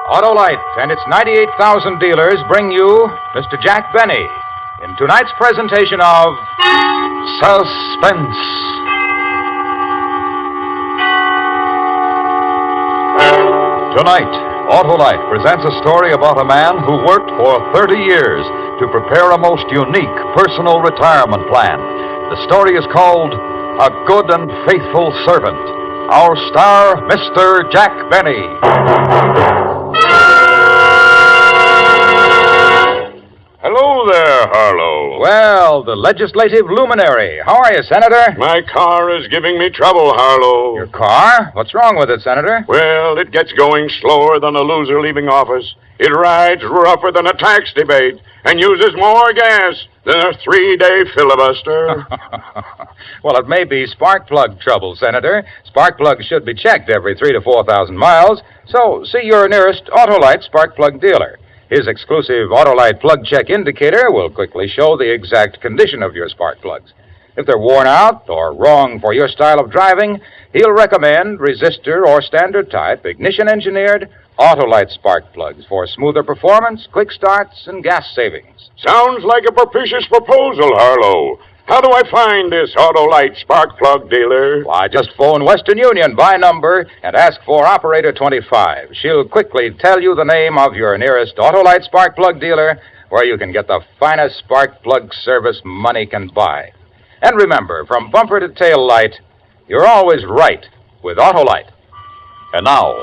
Autolite and its 98,000 dealers bring you Mr. Jack Benny in tonight's presentation of Suspense. Tonight, Autolite presents a story about a man who worked for 30 years to prepare a most unique personal retirement plan. The story is called A Good and Faithful Servant. Our star, Mr. Jack Benny. Hello there, Harlow. Well, the legislative luminary. How are you, Senator? My car is giving me trouble, Harlow. Your car? What's wrong with it, Senator? Well, it gets going slower than a loser leaving office. It rides rougher than a tax debate and uses more gas than a 3-day filibuster. Well, it may be spark plug trouble, Senator. Spark plugs should be checked every 3,000 to 4,000 miles, so see your nearest Autolite spark plug dealer. His exclusive Autolite plug check indicator will quickly show the exact condition of your spark plugs. If they're worn out or wrong for your style of driving, he'll recommend resistor or standard type, ignition engineered Autolite spark plugs for smoother performance, quick starts, and gas savings. Sounds like a propitious proposal, Harlow. How do I find this Autolite spark plug dealer? Why, just phone Western Union by number and ask for Operator 25. She'll quickly tell you the name of your nearest Autolite spark plug dealer where you can get the finest spark plug service money can buy. And remember, from bumper to tail light, you're always right with Autolite. And now,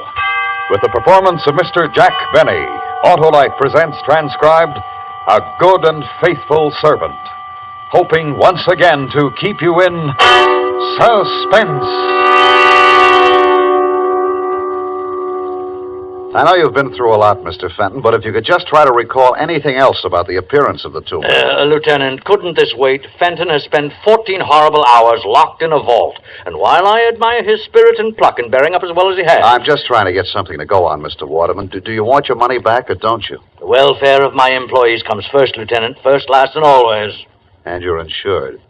with the performance of Mr. Jack Benny, Autolite presents transcribed A Good and Faithful Servant, hoping once again to keep you in suspense. I know you've been through a lot, Mr. Fenton, but if you could just try to recall anything else about the appearance of the two men. Lieutenant, couldn't this wait? Fenton has spent 14 horrible hours locked in a vault, and while I admire his spirit and pluck in bearing up as well as he has... I'm just trying to get something to go on, Mr. Waterman. Do you want your money back, or don't you? The welfare of my employees comes first, Lieutenant. First, last, and always. And you're insured.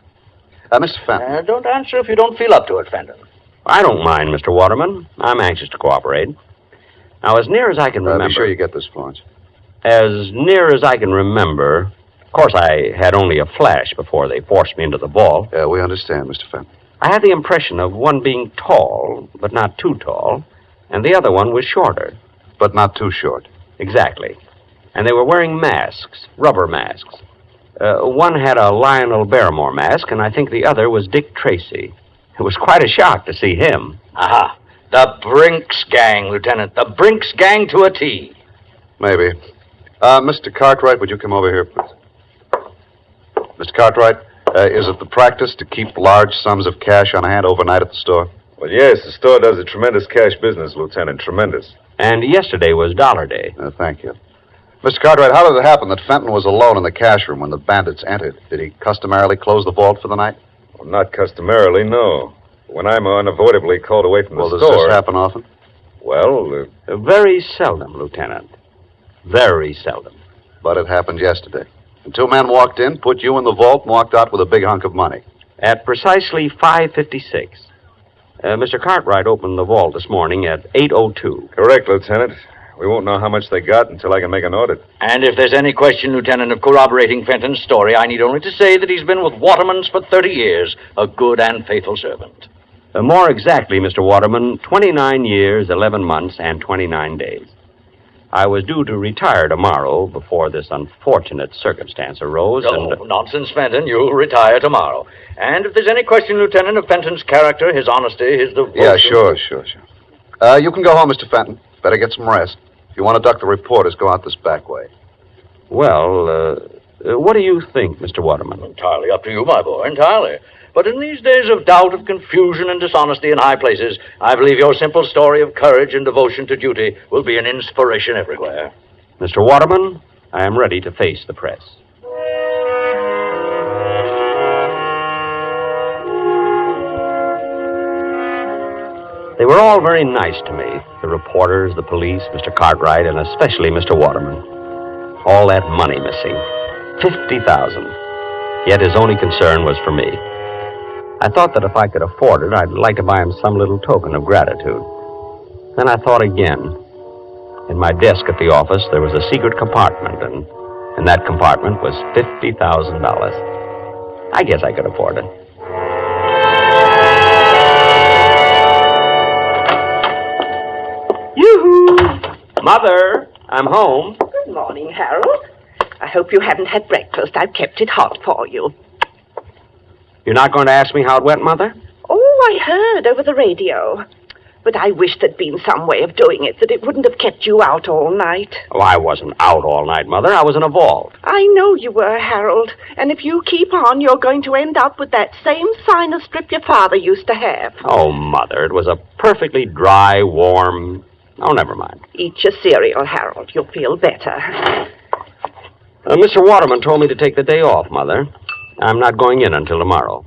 Mr. Fenton. Don't answer if you don't feel up to it, Fenton. I don't mind, Mr. Waterman. I'm anxious to cooperate. Now, as near as I can remember... Be sure you get this, Florence. As near as I can remember... Of course, I had only a flash before they forced me into the vault. Yeah, we understand, Mr. Fenton. I had the impression of one being tall, but not too tall, and the other one was shorter. But not too short. Exactly. And they were wearing masks, rubber masks. One had a Lionel Barrymore mask, and I think the other was Dick Tracy. It was quite a shock to see him. Aha. The Brinks Gang, Lieutenant. The Brinks Gang to a T. Maybe. Mr. Cartwright, would you come over here, please? Mr. Cartwright, is it the practice to keep large sums of cash on hand overnight at the store? Well, yes, the store does a tremendous cash business, Lieutenant. Tremendous. And yesterday was Dollar Day. Thank you. Mr. Cartwright, how did it happen that Fenton was alone in the cash room when the bandits entered? Did he customarily close the vault for the night? Well, not customarily, no. When I'm unavoidably called away from the store... Well, does this happen often? Well, very seldom, Lieutenant. Very seldom. But it happened yesterday. And two men walked in, put you in the vault, and walked out with a big hunk of money. At precisely 5:56. Mr. Cartwright opened the vault this morning at 8:02. Correct, Lieutenant. We won't know how much they got until I can make an audit. And if there's any question, Lieutenant, of corroborating Fenton's story, I need only to say that he's been with Waterman's for 30 years, a good and faithful servant. More exactly, Mr. Waterman, 29 years, 11 months, and 29 days. I was due to retire tomorrow before this unfortunate circumstance arose, Nonsense, Fenton. You'll retire tomorrow. And if there's any question, Lieutenant, of Fenton's character, his honesty, his devotion... Yeah, sure. You can go home, Mr. Fenton. Better get some rest. If you want to duck the reporters, go out this back way. Well, what do you think, Mr. Waterman? Entirely up to you, my boy, entirely. But in these days of doubt, of confusion, and dishonesty in high places, I believe your simple story of courage and devotion to duty will be an inspiration everywhere. Mr. Waterman, I am ready to face the press. They were all very nice to me, the reporters, the police, Mr. Cartwright, and especially Mr. Waterman. All that money missing. $50,000. Yet his only concern was for me. I thought that if I could afford it, I'd like to buy him some little token of gratitude. Then I thought again. In my desk at the office, there was a secret compartment, and in that compartment was $50,000. I guess I could afford it. Yoo-hoo! Mother, I'm home. Good morning, Harold. I hope you haven't had breakfast. I've kept it hot for you. You're not going to ask me how it went, Mother? Oh, I heard over the radio. But I wish there'd been some way of doing it that it wouldn't have kept you out all night. Oh, I wasn't out all night, Mother. I was in a vault. I know you were, Harold. And if you keep on, you're going to end up with that same sinus strip your father used to have. Oh, Mother, it was a perfectly dry, warm... Oh, never mind. Eat your cereal, Harold. You'll feel better. Mr. Waterman told me to take the day off, Mother. I'm not going in until tomorrow.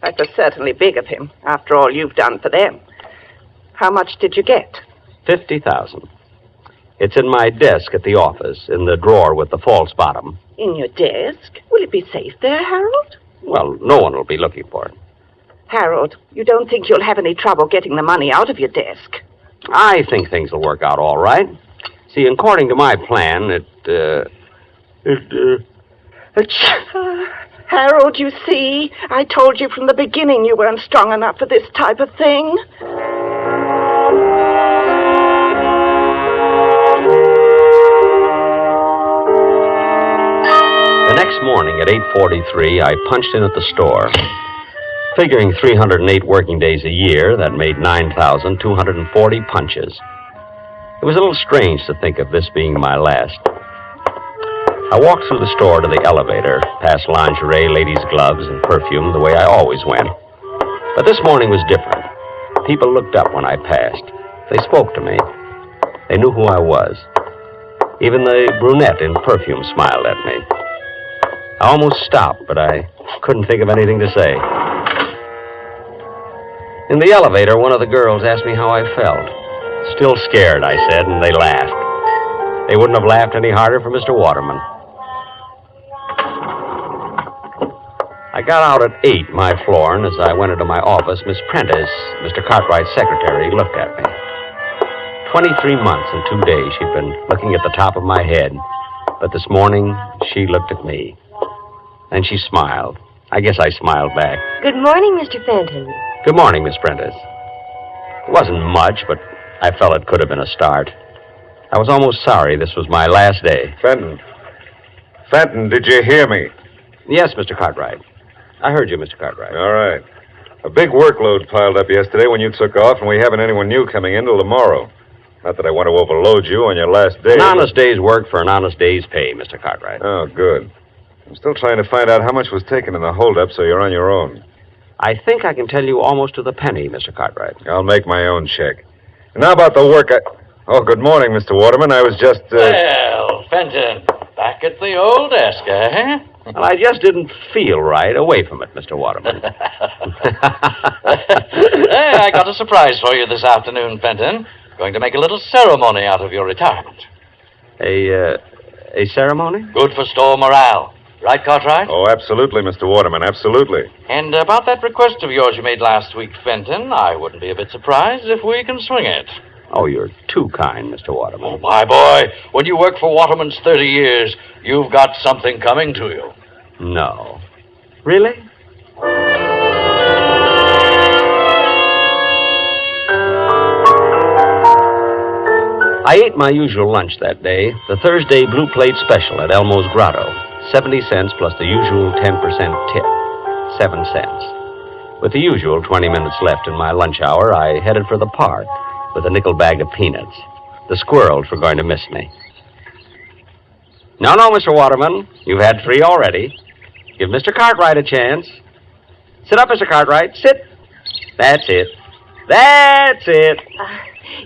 That was certainly big of him, after all you've done for them. How much did you get? $50,000. It's in my desk at the office, in the drawer with the false bottom. In your desk? Will it be safe there, Harold? Well, no one will be looking for it. Harold, you don't think you'll have any trouble getting the money out of your desk? I think things will work out all right. See, according to my plan, Harold, you see, I told you from the beginning you weren't strong enough for this type of thing. The next morning at 8:43, I punched in at the store. Figuring 308 working days a year, that made 9,240 punches. It was a little strange to think of this being my last. I walked through the store to the elevator, past lingerie, ladies' gloves, and perfume the way I always went. But this morning was different. People looked up when I passed. They spoke to me. They knew who I was. Even the brunette in perfume smiled at me. I almost stopped, but I couldn't think of anything to say. In the elevator, one of the girls asked me how I felt. Still scared, I said, and they laughed. They wouldn't have laughed any harder for Mr. Waterman. I got out at 8, my floor, and as I went into my office, Miss Prentice, Mr. Cartwright's secretary, looked at me. 23 months and 2 days she'd been looking at the top of my head, but this morning she looked at me. And she smiled. I guess I smiled back. Good morning, Mr. Fenton. Good morning, Miss Prentice. It wasn't much, but I felt it could have been a start. I was almost sorry this was my last day. Fenton, did you hear me? Yes, Mr. Cartwright. I heard you, Mr. Cartwright. All right. A big workload piled up yesterday when you took off, and we haven't anyone new coming in till tomorrow. Not that I want to overload you on your last day. An honest day's work for an honest day's pay, Mr. Cartwright. Oh, good. I'm still trying to find out how much was taken in the holdup, so you're on your own. I think I can tell you almost to the penny, Mr. Cartwright. I'll make my own check. And how about the work Oh, good morning, Mr. Waterman. I was just, Well, Fenton, back at the old desk, eh? Well, I just didn't feel right away from it, Mr. Waterman. Hey, I got a surprise for you this afternoon, Fenton. Going to make a little ceremony out of your retirement. A ceremony? Good for store morale. Right, Cartwright? Oh, absolutely, Mr. Waterman, absolutely. And about that request of yours you made last week, Fenton, I wouldn't be a bit surprised if we can swing it. Oh, you're too kind, Mr. Waterman. Oh, my boy, when you work for Waterman's 30 years, you've got something coming to you. No. Really? I ate my usual lunch that day, the Thursday Blue Plate Special at Elmo's Grotto. 70 cents plus the usual 10% tip. 7 cents. With the usual 20 minutes left in my lunch hour, I headed for the park with a nickel bag of peanuts. The squirrels were going to miss me. No, Mr. Waterman. You've had 3 already. Give Mr. Cartwright a chance. Sit up, Mr. Cartwright. Sit. That's it. That's it.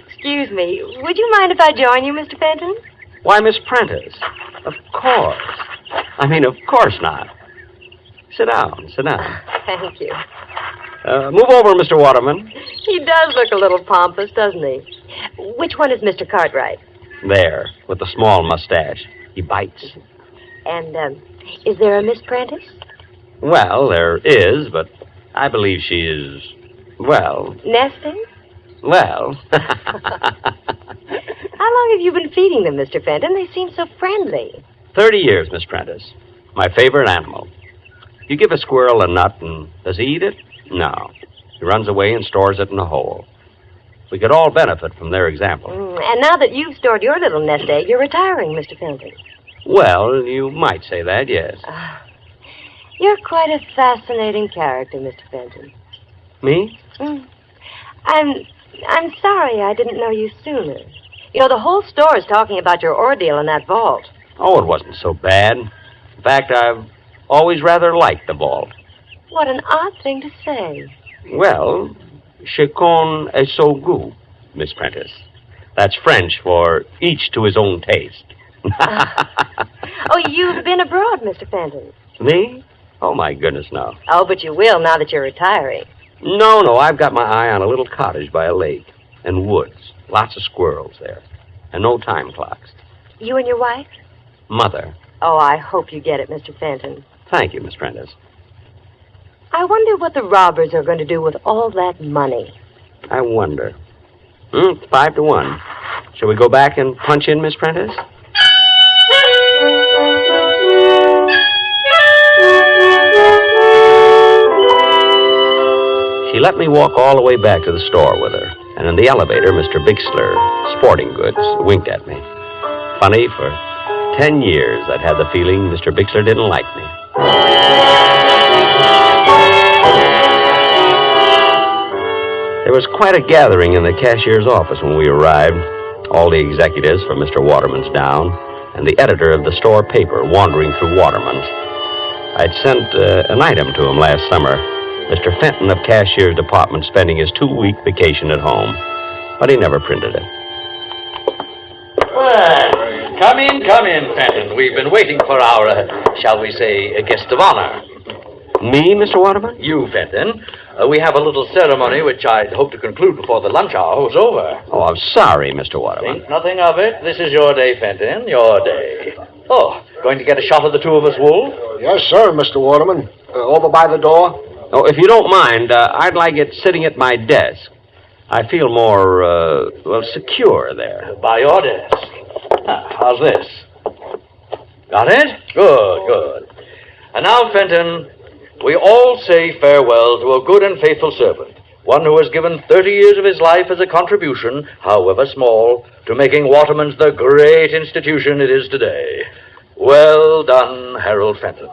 Excuse me. Would you mind if I join you, Mr. Fenton? Why, Miss Prentice. Of course. Of course not. Sit down. Thank you. Move over, Mr. Waterman. He does look a little pompous, doesn't he? Which one is Mr. Cartwright? There, with the small mustache. He bites. And, is there a Miss Prentice? Well, there is, but I believe she is, well... Nesting? Well... How long long have you been feeding them, Mr. Fenton? They seem so friendly. 30 years, Miss Prentice. My favorite animal. You give a squirrel a nut, and does he eat it? No. He runs away and stores it in a hole. We could all benefit from their example. And now that you've stored your little nest egg, you're retiring, Mr. Fenton. Well, you might say that, yes. You're quite a fascinating character, Mr. Fenton. Me? I'm sorry I didn't know you sooner. You know, the whole store is talking about your ordeal in that vault. Oh, it wasn't so bad. In fact, I've always rather liked the vault. What an odd thing to say. Well, chacun est son goût, Miss Prentice. That's French for each to his own taste. Oh, you've been abroad, Mr. Fenton. Me? Oh, my goodness, no. Oh, but you will now that you're retiring. No, I've got my eye on a little cottage by a lake and woods. Lots of squirrels there. And no time clocks. You and your wife? Mother. Oh, I hope you get it, Mr. Fenton. Thank you, Miss Prentice. I wonder what the robbers are going to do with all that money. I wonder. It's 5-1. Shall we go back and punch in, Miss Prentice? She let me walk all the way back to the store with her. And in the elevator, Mr. Bixler, Sporting Goods, winked at me. Funny, for 10 years I'd had the feeling Mr. Bixler didn't like me. There was quite a gathering in the cashier's office when we arrived. All the executives from Mr. Waterman's down, and the editor of the store paper wandering through Waterman's. I'd sent an item to him last summer. Mr. Fenton of Cashier's Department spending his 2-week vacation at home. But he never printed it. Well, come in, Fenton. We've been waiting for our, shall we say, guest of honor. Me, Mr. Waterman? You, Fenton. We have a little ceremony which I'd hope to conclude before the lunch hour was over. Oh, I'm sorry, Mr. Waterman. Think nothing of it. This is your day, Fenton, your day. Oh, going to get a shot of the two of us, Wolf? Yes, sir, Mr. Waterman. Over by the door? Oh, if you don't mind, I'd like it sitting at my desk. I feel more, secure there. By your desk. How's this? Got it? Good. And now, Fenton, we all say farewell to a good and faithful servant, one who has given 30 years of his life as a contribution, however small, to making Waterman's the great institution it is today. Well done, Harold Fenton.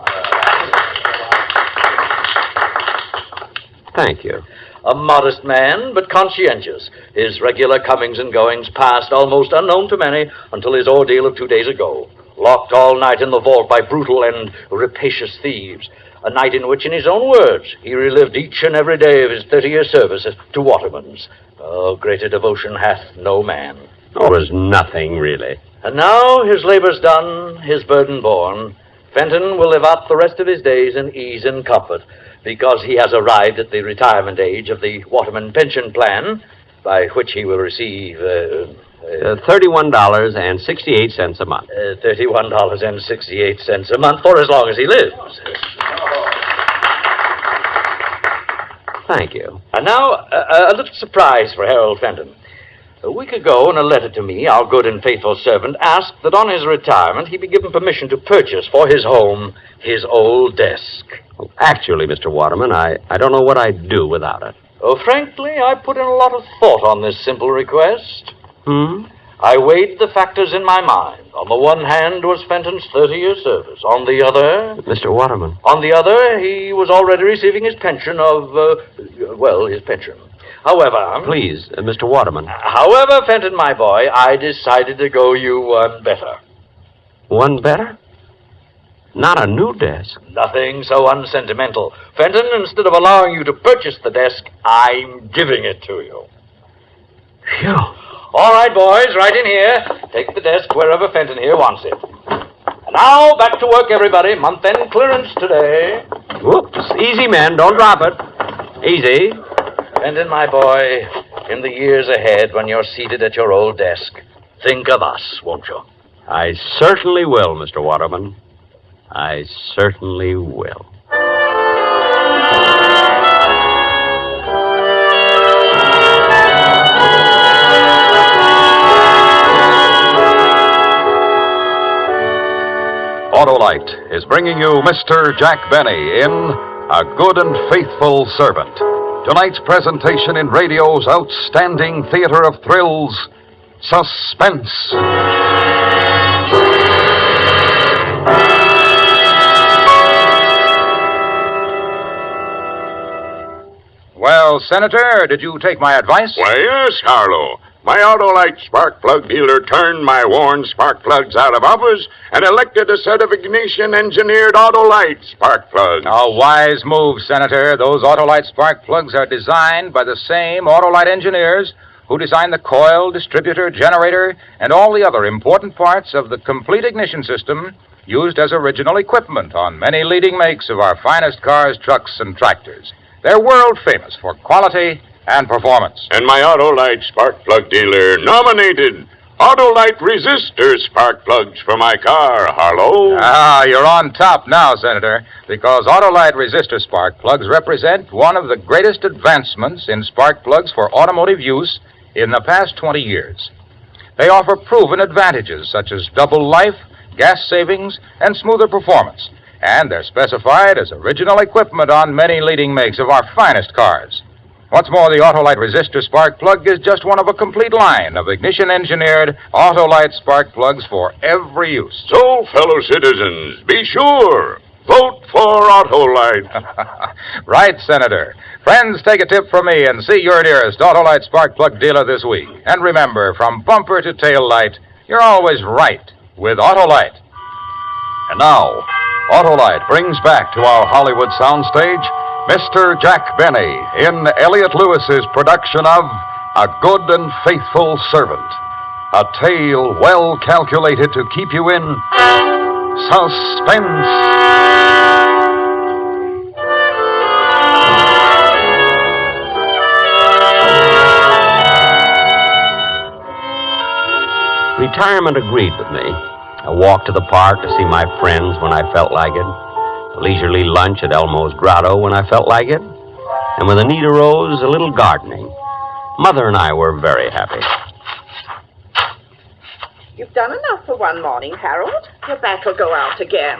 Thank you. A modest man, but conscientious. His regular comings and goings passed almost unknown to many until his ordeal of 2 days ago. Locked all night in the vault by brutal and rapacious thieves. A night in which, in his own words, he relived each and every day of his 30-year service to Waterman's. Oh, greater devotion hath no man. Oh, it was nothing, really. And now, his labor's done, his burden borne, Fenton will live out the rest of his days in ease and comfort, because he has arrived at the retirement age of the Waterman pension plan, by which he will receive... $31.68 a month. $31.68 a month for as long as he lives. Thank you. And now, a little surprise for Harold Fenton. A week ago, in a letter to me, our good and faithful servant asked that on his retirement he be given permission to purchase for his home his old desk. Well, actually, Mr. Waterman, I don't know what I'd do without it. Oh, frankly, I put in a lot of thought on this simple request. I weighed the factors in my mind. On the one hand was Fenton's 30-year service. On the other... Mr. Waterman. On the other, he was already receiving his pension of, his pension. However... Please, Mr. Waterman. However, Fenton, my boy, I decided to go you one better. One better? Not a new desk. Nothing so unsentimental. Fenton, instead of allowing you to purchase the desk, I'm giving it to you. Phew. All right, boys, right in here. Take the desk wherever Fenton here wants it. Now, back to work, everybody. Month-end clearance today. Whoops. Easy, men. Don't drop it. Easy. Fenton, my boy, in the years ahead, when you're seated at your old desk, think of us, won't you? I certainly will, Mr. Waterman. I certainly will. Autolite is bringing you Mr. Jack Benny in A Good and Faithful Servant. Tonight's presentation in radio's outstanding theater of thrills, Suspense. Well, Senator, did you take my advice? Why, yes, Harlow. My Autolite spark plug dealer turned my worn spark plugs out of office and elected a set of ignition-engineered Autolite spark plugs. A wise move, Senator. Those Autolite spark plugs are designed by the same Autolite engineers who designed the coil, distributor, generator, and all the other important parts of the complete ignition system used as original equipment on many leading makes of our finest cars, trucks, and tractors. They're world famous for quality and performance. And my Autolite spark plug dealer nominated Autolite resistor spark plugs for my car, Harlow. Ah, you're on top now, Senator, because Autolite resistor spark plugs represent one of the greatest advancements in spark plugs for automotive use in the past 20 years. They offer proven advantages such as double life, gas savings, and smoother performance, and they're specified as original equipment on many leading makes of our finest cars. What's more, the Autolite resistor spark plug is just one of a complete line of ignition-engineered Autolite spark plugs for every use. So, fellow citizens, be sure, vote for Autolite. Right, Senator. Friends, take a tip from me and see your nearest Autolite spark plug dealer this week. And remember, from bumper to tail light, you're always right with Autolite. And now, Autolite brings back to our Hollywood soundstage Mr. Jack Benny in Elliot Lewis's production of A Good and Faithful Servant, a tale well calculated to keep you in suspense. Retirement agreed with me. A walk to the park to see my friends when I felt like it. A leisurely lunch at Elmo's Grotto when I felt like it. And when the need arose, a little gardening. Mother and I were very happy. You've done enough for one morning, Harold. Your back will go out again.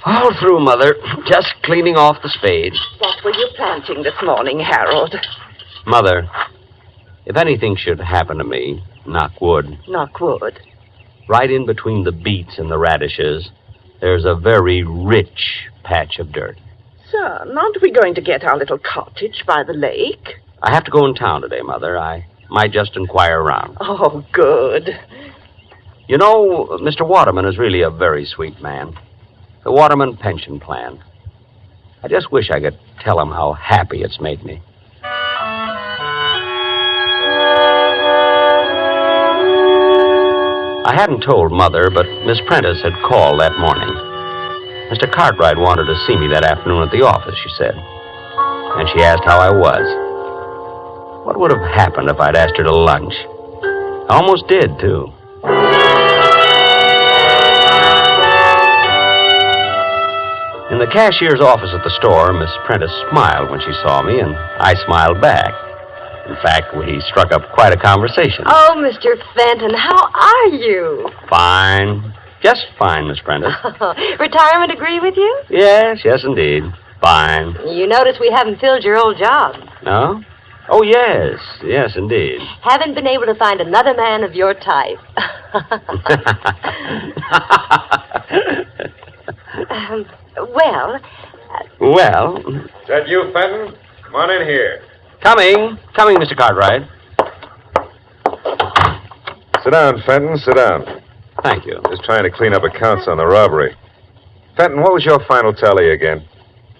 All through, Mother. Just cleaning off the spades. What were you planting this morning, Harold? Mother, if anything should happen to me, knock wood. Knock wood. Right in between the beets and the radishes, there's a very rich patch of dirt. Son, aren't we going to get our little cottage by the lake? I have to go in town today, Mother. I might just inquire around. Oh, good. You know, Mr. Waterman is really a very sweet man. The Waterman pension plan. I just wish I could tell him how happy it's made me. I hadn't told Mother, but Miss Prentice had called that morning. Mr. Cartwright wanted to see me that afternoon at the office, she said. And she asked how I was. What would have happened if I'd asked her to lunch? I almost did, too. In the cashier's office at the store, Miss Prentice smiled when she saw me, and I smiled back. In fact, we struck up quite a conversation. Oh, Mr. Fenton, how are you? Fine. Just fine, Miss Prentice. Retirement agree with you? Yes, indeed. Fine. You notice we haven't filled your old job. No? Oh, yes, indeed. Haven't been able to find another man of your type. Well... Well... Is that you, Fenton? Come on in here. Coming, Mr. Cartwright. Sit down, Fenton, sit down. Thank you. Just trying to clean up accounts on the robbery. Fenton, what was your final tally again?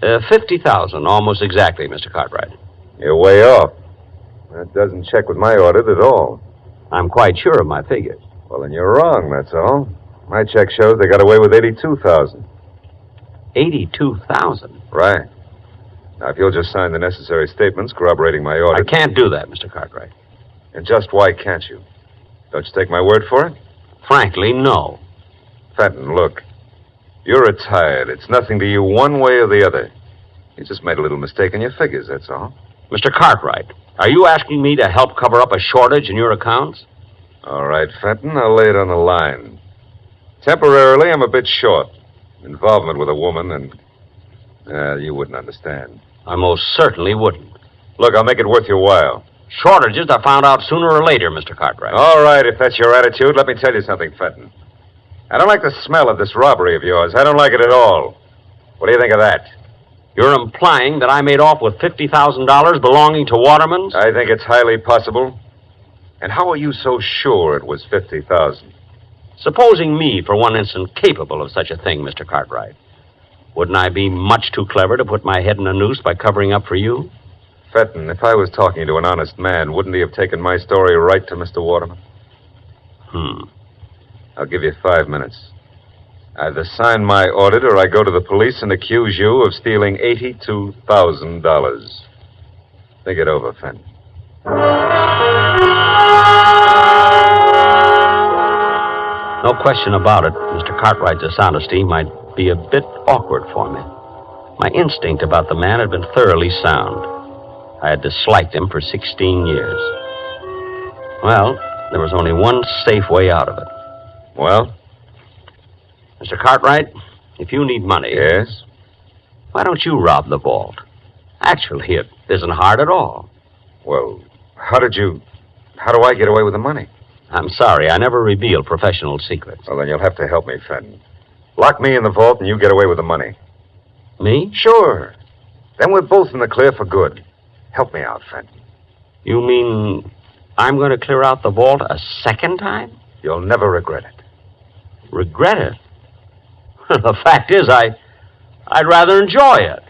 50,000, almost exactly, Mr. Cartwright. You're way off. That doesn't check with my audit at all. I'm quite sure of my figures. Well, then you're wrong, that's all. My check shows they got away with 82,000. 82,000? Right. Now, if you'll just sign the necessary statements corroborating my I audit... can't do that, Mr. Cartwright. And just why can't you? Don't you take my word for it? Frankly, no. Fenton, look. You're retired. It's nothing to you one way or the other. You just made a little mistake in your figures, that's all. Mr. Cartwright, are you asking me to help cover up a shortage in your accounts? All right, Fenton, I'll lay it on the line. Temporarily, I'm a bit short. involvement with a woman, and you wouldn't understand. I most certainly wouldn't. Look, I'll make it worth your while. Shortages are found out sooner or later, Mr. Cartwright. All right, if that's your attitude, let me tell you something, Fenton. I don't like the smell of this robbery of yours. I don't like it at all. What do you think of that? You're implying that I made off with $50,000 belonging to Waterman's? I think it's highly possible. And how are you so sure it was $50,000? Supposing me, for one instant, capable of such a thing, Mr. Cartwright, wouldn't I be much too clever to put my head in a noose by covering up for you? Fenton, if I was talking to an honest man, wouldn't he have taken my story right to Mr. Waterman? I'll give you 5 minutes. Either sign my audit or I go to the police and accuse you of stealing $82,000. Think it over, Fenton. No question about it, Mr. Cartwright's dishonesty might be a bit awkward for me. My instinct about the man had been thoroughly sound. I had disliked him for 16 years. Well, there was only one safe way out of it. Well? Mr. Cartwright, if you need money... Yes? Why don't you rob the vault? Actually, it isn't hard at all. Well, how do I get away with the money? I'm sorry, I never reveal professional secrets. Well, then you'll have to help me, Fenton. Lock me in the vault and you get away with the money. Me? Sure. Then we're both in the clear for good. Help me out, Fenton. You mean I'm going to clear out the vault a second time? You'll never regret it. Regret it? The fact is, I'd rather enjoy it.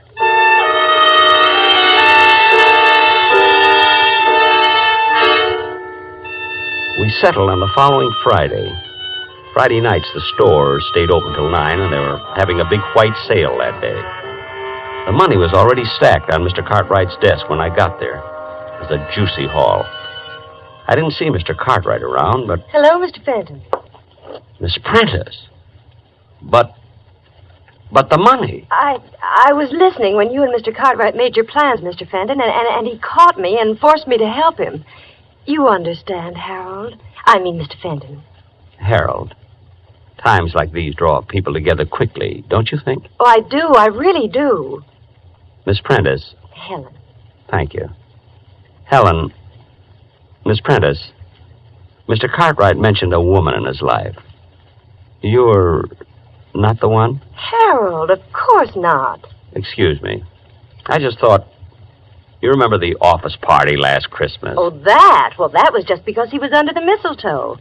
We settled on the following Friday. Friday nights, the store stayed open till 9, and they were having a big white sale that day. The money was already stacked on Mr. Cartwright's desk when I got there. It was a juicy haul. I didn't see Mr. Cartwright around, but... Hello, Mr. Fenton. Miss Prentice. But the money. I was listening when you and Mr. Cartwright made your plans, Mr. Fenton, and he caught me and forced me to help him. You understand, Harold. I mean, Mr. Fenton. Harold. Times like these draw people together quickly, don't you think? Oh, I do. I really do. Miss Prentice. Helen. Thank you. Helen. Miss Prentice. Mr. Cartwright mentioned a woman in his life. You're not the one? Harold, of course not. Excuse me. I just thought... You remember the office party last Christmas? Oh, that? Well, that was just because he was under the mistletoe.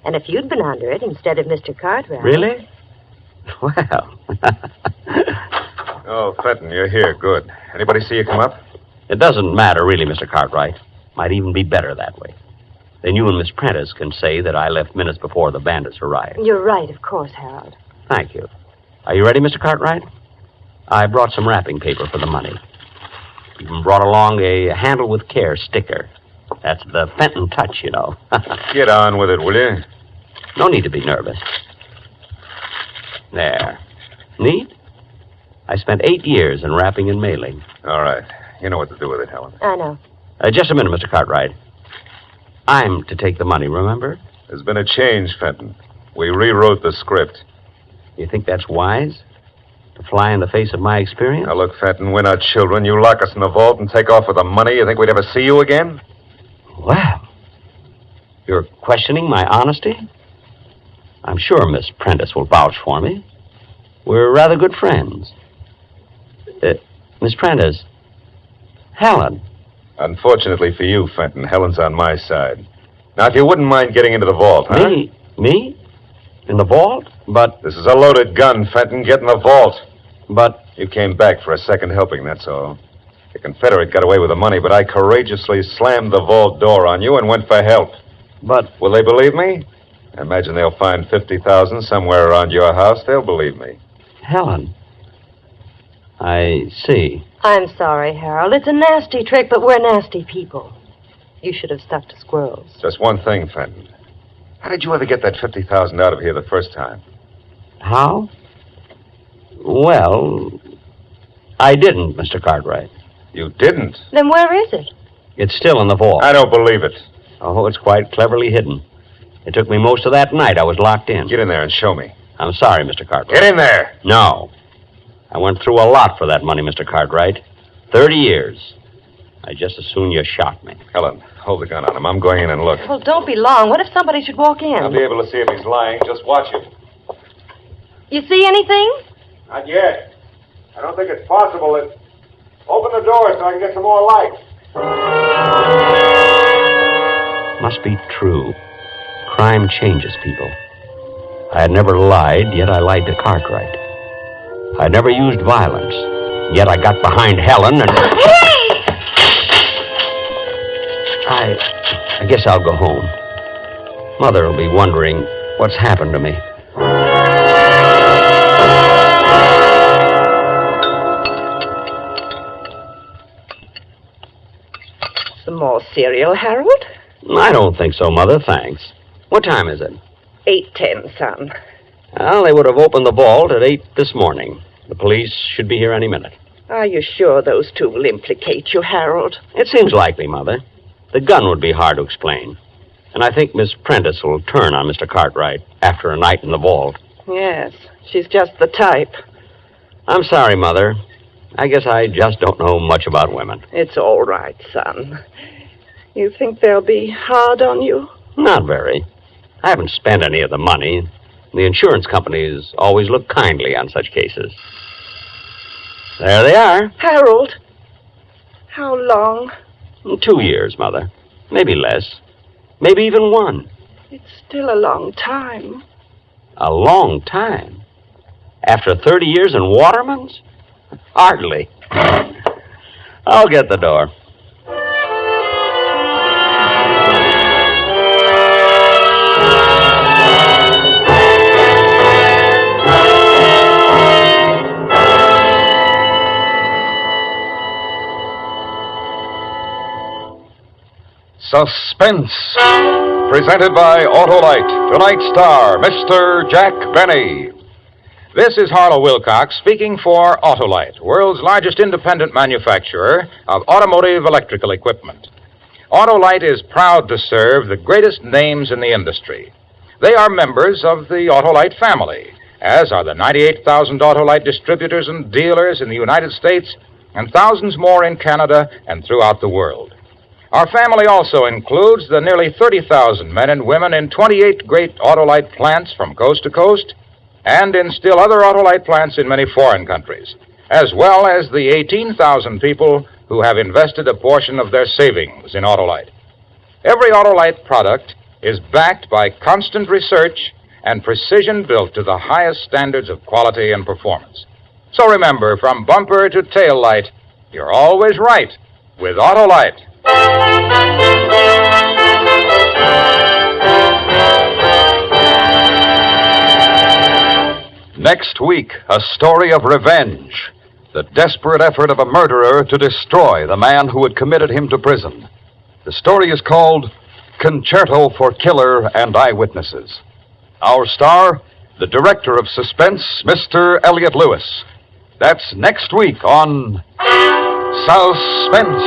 And if you'd been under it instead of Mr. Cartwright... Really? Well... Oh, Fenton, you're here. Good. Anybody see you come up? It doesn't matter, really, Mr. Cartwright. Might even be better that way. Then you and Miss Prentice can say that I left minutes before the bandits arrived. You're right, of course, Harold. Thank you. Are you ready, Mr. Cartwright? I brought some wrapping paper for the money. Even brought along a handle with care sticker. That's the Fenton touch, you know. Get on with it, will you? No need to be nervous. There. Neat? I spent 8 years in wrapping and mailing. All right. You know what to do with it, Helen. I know. Just a minute, Mr. Cartwright. I'm to take the money, remember? There's been a change, Fenton. We rewrote the script. You think that's wise? To fly in the face of my experience? Now, look, Fenton, we're not children. You lock us in the vault and take off with the money. You think we'd ever see you again? Well, you're questioning my honesty? I'm sure Miss Prentice will vouch for me. We're rather good friends. Miss Prentice, Helen. Unfortunately for you, Fenton, Helen's on my side. Now, if you wouldn't mind getting into the vault, huh? Me? In the vault? But... This is a loaded gun, Fenton. Get in the vault. But... You came back for a second helping, that's all. The Confederate got away with the money, but I courageously slammed the vault door on you and went for help. But... Will they believe me? I imagine they'll find 50,000 somewhere around your house. They'll believe me. Helen. I see. I'm sorry, Harold. It's a nasty trick, but we're nasty people. You should have stuck to squirrels. Just one thing, Fenton. How did you ever get that 50,000 out of here the first time? How? Well, I didn't, Mr. Cartwright. You didn't? Then where is it? It's still in the vault. I don't believe it. Oh, it's quite cleverly hidden. It took me most of that night. I was locked in. Get in there and show me. I'm sorry, Mr. Cartwright. Get in there. No. I went through a lot for that money, Mr. Cartwright. 30 years. I just as soon you shot me. Helen, hold the gun on him. I'm going in and look. Well, don't be long. What if somebody should walk in? I'll be able to see if he's lying. Just watch him. You see anything? Not yet. I don't think it's possible that... Open the door so I can get some more light. Must be true. Crime changes people. I had never lied, yet I lied to Cartwright. I never used violence, yet I got behind Helen and... I guess I'll go home. Mother will be wondering what's happened to me. Some more cereal, Harold? I don't think so, Mother, thanks. What time is it? 8:10, son. Well, they would have opened the vault at 8 this morning. The police should be here any minute. Are you sure those two will implicate you, Harold? It seems likely, Mother. The gun would be hard to explain. And I think Miss Prentice will turn on Mr. Cartwright after a night in the vault. Yes, she's just the type. I'm sorry, Mother. I guess I just don't know much about women. It's all right, son. You think they'll be hard on you? Not very. I haven't spent any of the money. The insurance companies always look kindly on such cases. There they are. Harold, how long? 2 years, Mother. Maybe less. Maybe even 1. It's still a long time. A long time? After 30 years in Waterman's? Hardly. I'll get the door. Suspense, presented by Autolite. Tonight's star, Mr. Jack Benny. This is Harlow Wilcox speaking for Autolite, world's largest independent manufacturer of automotive electrical equipment. Autolite is proud to serve the greatest names in the industry. They are members of the Autolite family, as are the 98,000 Autolite distributors and dealers in the United States and thousands more in Canada and throughout the world. Our family also includes the nearly 30,000 men and women in 28 great Autolite plants from coast to coast and in still other Autolite plants in many foreign countries, as well as the 18,000 people who have invested a portion of their savings in Autolite. Every Autolite product is backed by constant research and precision built to the highest standards of quality and performance. So remember, from bumper to tail light, you're always right with Autolite. Next week, a story of revenge. The desperate effort of a murderer to destroy the man who had committed him to prison. The story is called Concerto for Killer and Eyewitnesses. Our star, the director of Suspense, Mr. Elliot Lewis. That's next week on Suspense.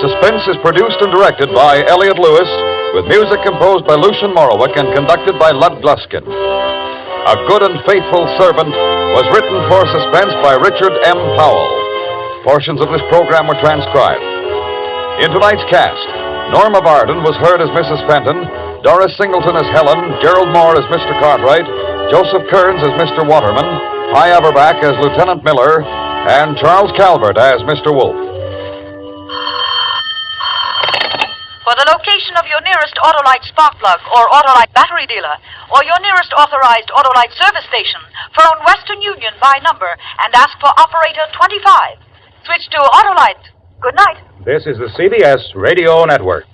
Suspense is produced and directed by Elliot Lewis, with music composed by Lucian Morowick and conducted by Lud Gluskin. A Good and Faithful Servant was written for Suspense by Richard M. Powell. Portions of this program were transcribed. In tonight's cast, Norma Barden was heard as Mrs. Fenton, Doris Singleton as Helen, Gerald Moore as Mr. Cartwright, Joseph Kearns as Mr. Waterman, Hy Averback as Lieutenant Miller, and Charles Calvert as Mr. Wolfe. For the location of your nearest Autolite spark plug or Autolite battery dealer, or your nearest authorized Autolite service station, phone Western Union by number and ask for operator 25. Switch to Autolite. Good night. This is the CBS Radio Network.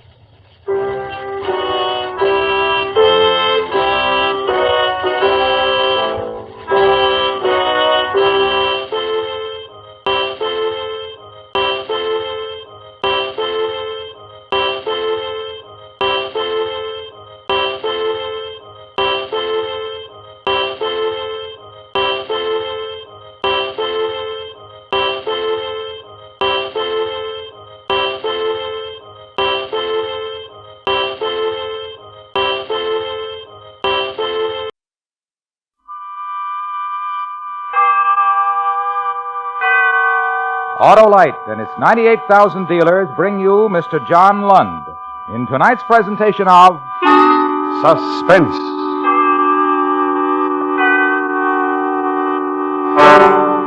Autolite and its 98,000 dealers bring you Mr. John Lund in tonight's presentation of Suspense.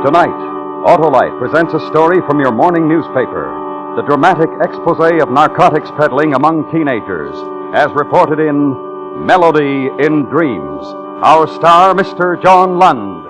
Tonight, Autolite presents a story from your morning newspaper. The dramatic expose of narcotics peddling among teenagers, as reported in Melody in Dreams. Our star, Mr. John Lund.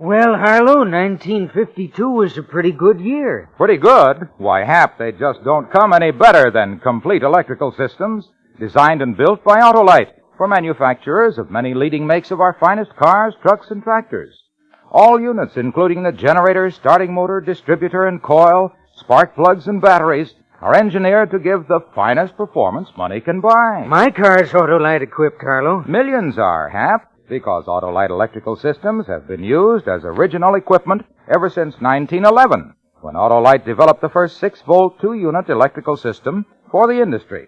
Well, Harlow, 1952 was a pretty good year. Pretty good? Why, Hap, they just don't come any better than complete electrical systems designed and built by Autolite for manufacturers of many leading makes of our finest cars, trucks, and tractors. All units, including the generator, starting motor, distributor, and coil, spark plugs, and batteries, are engineered to give the finest performance money can buy. My car's Autolite equipped, Harlow. Millions are, Hap, because Autolite electrical systems have been used as original equipment ever since 1911, when Autolite developed the first 6-volt 2-unit electrical system for the industry.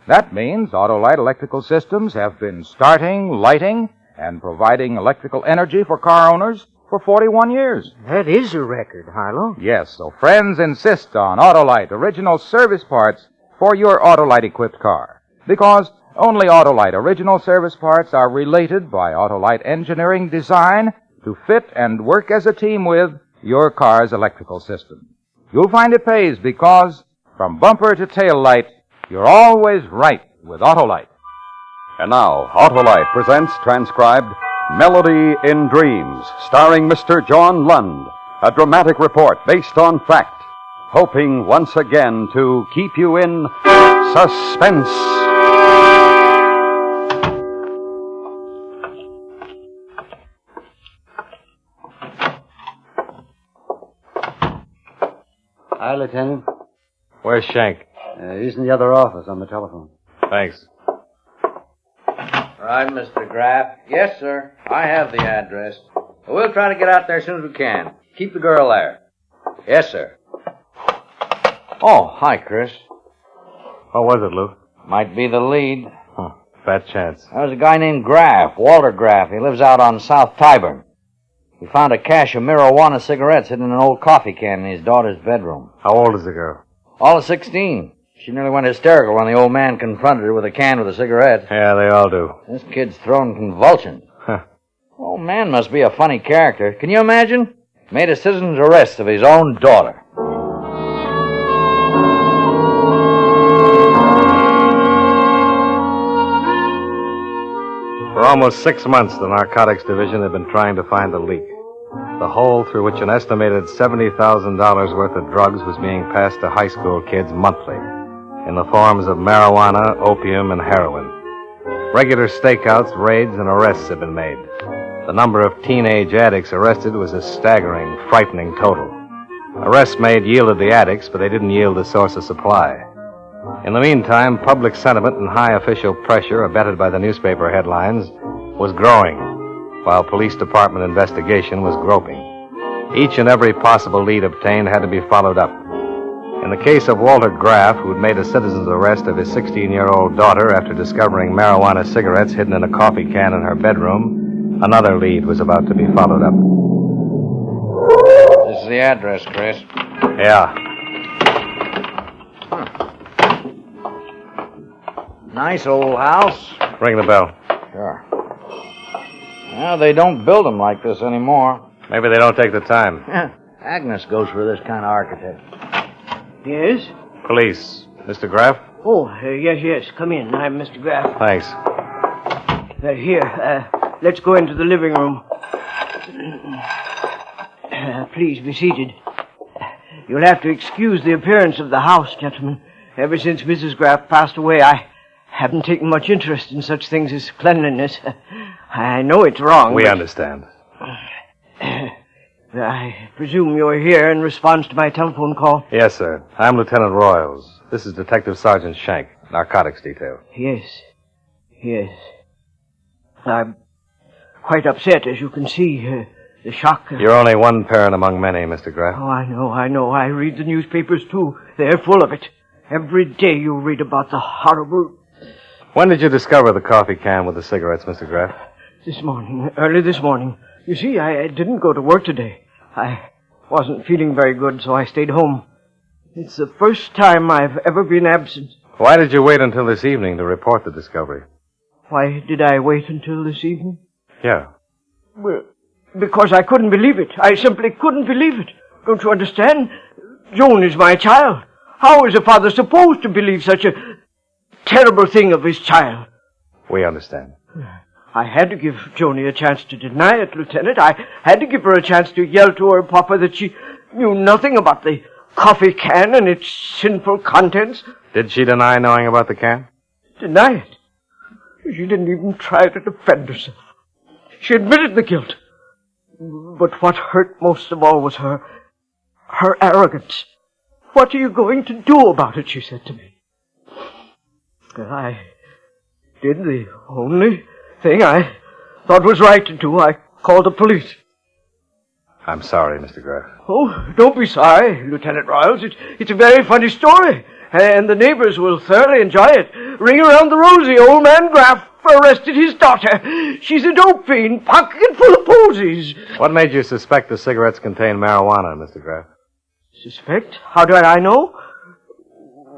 That means Autolite electrical systems have been starting, lighting, and providing electrical energy for car owners for 41 years. That is a record, Harlow. Yes, so friends insist on Autolite original service parts for your Autolite-equipped car, because only Autolite original service parts are related by Autolite engineering design to fit and work as a team with your car's electrical system. You'll find it pays because from bumper to tail light, you're always right with Autolite. And now, Autolite presents transcribed Melody in Dreams, starring Mr. John Lund, a dramatic report based on fact, hoping once again to keep you in suspense. Hi, Lieutenant. Where's Shank? He's in the other office on the telephone. Thanks. Right, Mr. Graff. Yes, sir. I have the address. We'll try to get out there as soon as we can. Keep the girl there. Yes, sir. Oh, hi, Chris. What was it, Lou? Might be the lead. Fat chance. There was a guy named Graff, Walter Graff. He lives out on South Tyburn. He found a cache of marijuana cigarettes hidden in an old coffee can in his daughter's bedroom. How old is the girl? All of 16. She nearly went hysterical when the old man confronted her with a can with a cigarette. Yeah, they all do. This kid's throwing convulsions. Old man must be a funny character. Can you imagine? Made a citizen's arrest of his own daughter. For almost 6 months, the Narcotics Division had been trying to find the leak. The hole through which an estimated $70,000 worth of drugs was being passed to high school kids monthly, in the forms of marijuana, opium, and heroin. Regular stakeouts, raids, and arrests had been made. The number of teenage addicts arrested was a staggering, frightening total. Arrests made yielded the addicts, but they didn't yield the source of supply. In the meantime, public sentiment and high official pressure, abetted by the newspaper headlines, was growing, while police department investigation was groping. Each and every possible lead obtained had to be followed up. In the case of Walter Graff, who'd made a citizen's arrest of his 16-year-old daughter after discovering marijuana cigarettes hidden in a coffee can in her bedroom, another lead was about to be followed up. This is the address, Chris. Yeah. Nice old house. Ring the bell. Sure. Well, they don't build them like this anymore. Maybe they don't take the time. Agnes goes for this kind of architect. Yes? Police. Mr. Graff? Oh, yes. Come in. I'm Mr. Graff. Thanks. Here, let's go into the living room. Please be seated. You'll have to excuse the appearance of the house, gentlemen. Ever since Mrs. Graff passed away, I haven't taken much interest in such things as cleanliness. I know it's wrong. We understand. I presume you're here in response to my telephone call? Yes, sir. I'm Lieutenant Royals. This is Detective Sergeant Shank, Narcotics Detail. Yes. I'm quite upset, as you can see. The shock... You're only one parent among many, Mr. Graff. Oh, I know. I read the newspapers, too. They're full of it. Every day you read about the horrible... When did you discover the coffee can with the cigarettes, Mr. Graff? Early this morning. You see, I didn't go to work today. I wasn't feeling very good, so I stayed home. It's the first time I've ever been absent. Why did you wait until this evening to report the discovery? Why did I wait until this evening? Yeah. Well, because I couldn't believe it. I simply couldn't believe it. Don't you understand? Joan is my child. How is a father supposed to believe such a terrible thing of his child? We understand. I had to give Joni a chance to deny it, Lieutenant. I had to give her a chance to yell to her papa that she knew nothing about the coffee can and its sinful contents. Did she deny knowing about the can? Deny it? She didn't even try to defend herself. She admitted the guilt. But what hurt most of all was her arrogance. What are you going to do about it, she said to me. I did the only thing I thought was right to do. I called the police. I'm sorry, Mr. Graff. Oh, don't be sorry, Lieutenant Royals. It's a very funny story, and the neighbors will thoroughly enjoy it. Ring around the rosy. Old man Graff arrested his daughter. She's a dope fiend, pocket full of posies. What made you suspect the cigarettes contained marijuana, Mr. Graff? Suspect? How do I know?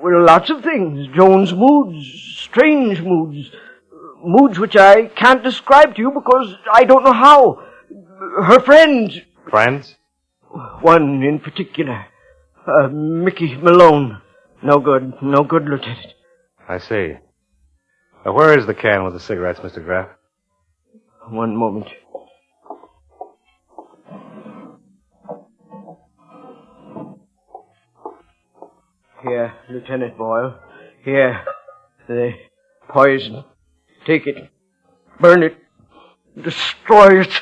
Well, lots of things. Joan's moods, strange moods. Moods which I can't describe to you because I don't know how. Her friends. Friends? One in particular. Mickey Malone. No good, Lieutenant. I see. Where is the can with the cigarettes, Mr. Graff? One moment. Here, Lieutenant Boyle. Here. The poison. Take it. Burn it. Destroy it.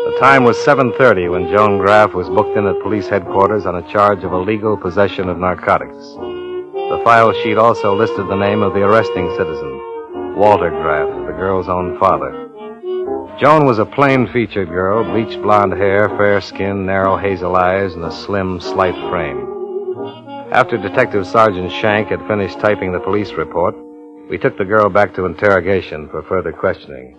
The time was 7:30 when Joan Graff was booked in at police headquarters on a charge of illegal possession of narcotics. The file sheet also listed the name of the arresting citizen, Walter Graff, the girl's own father. Joan was a plain-featured girl, bleached blonde hair, fair skin, narrow hazel eyes, and a slim, slight frame. After Detective Sergeant Shank had finished typing the police report, we took the girl back to interrogation for further questioning.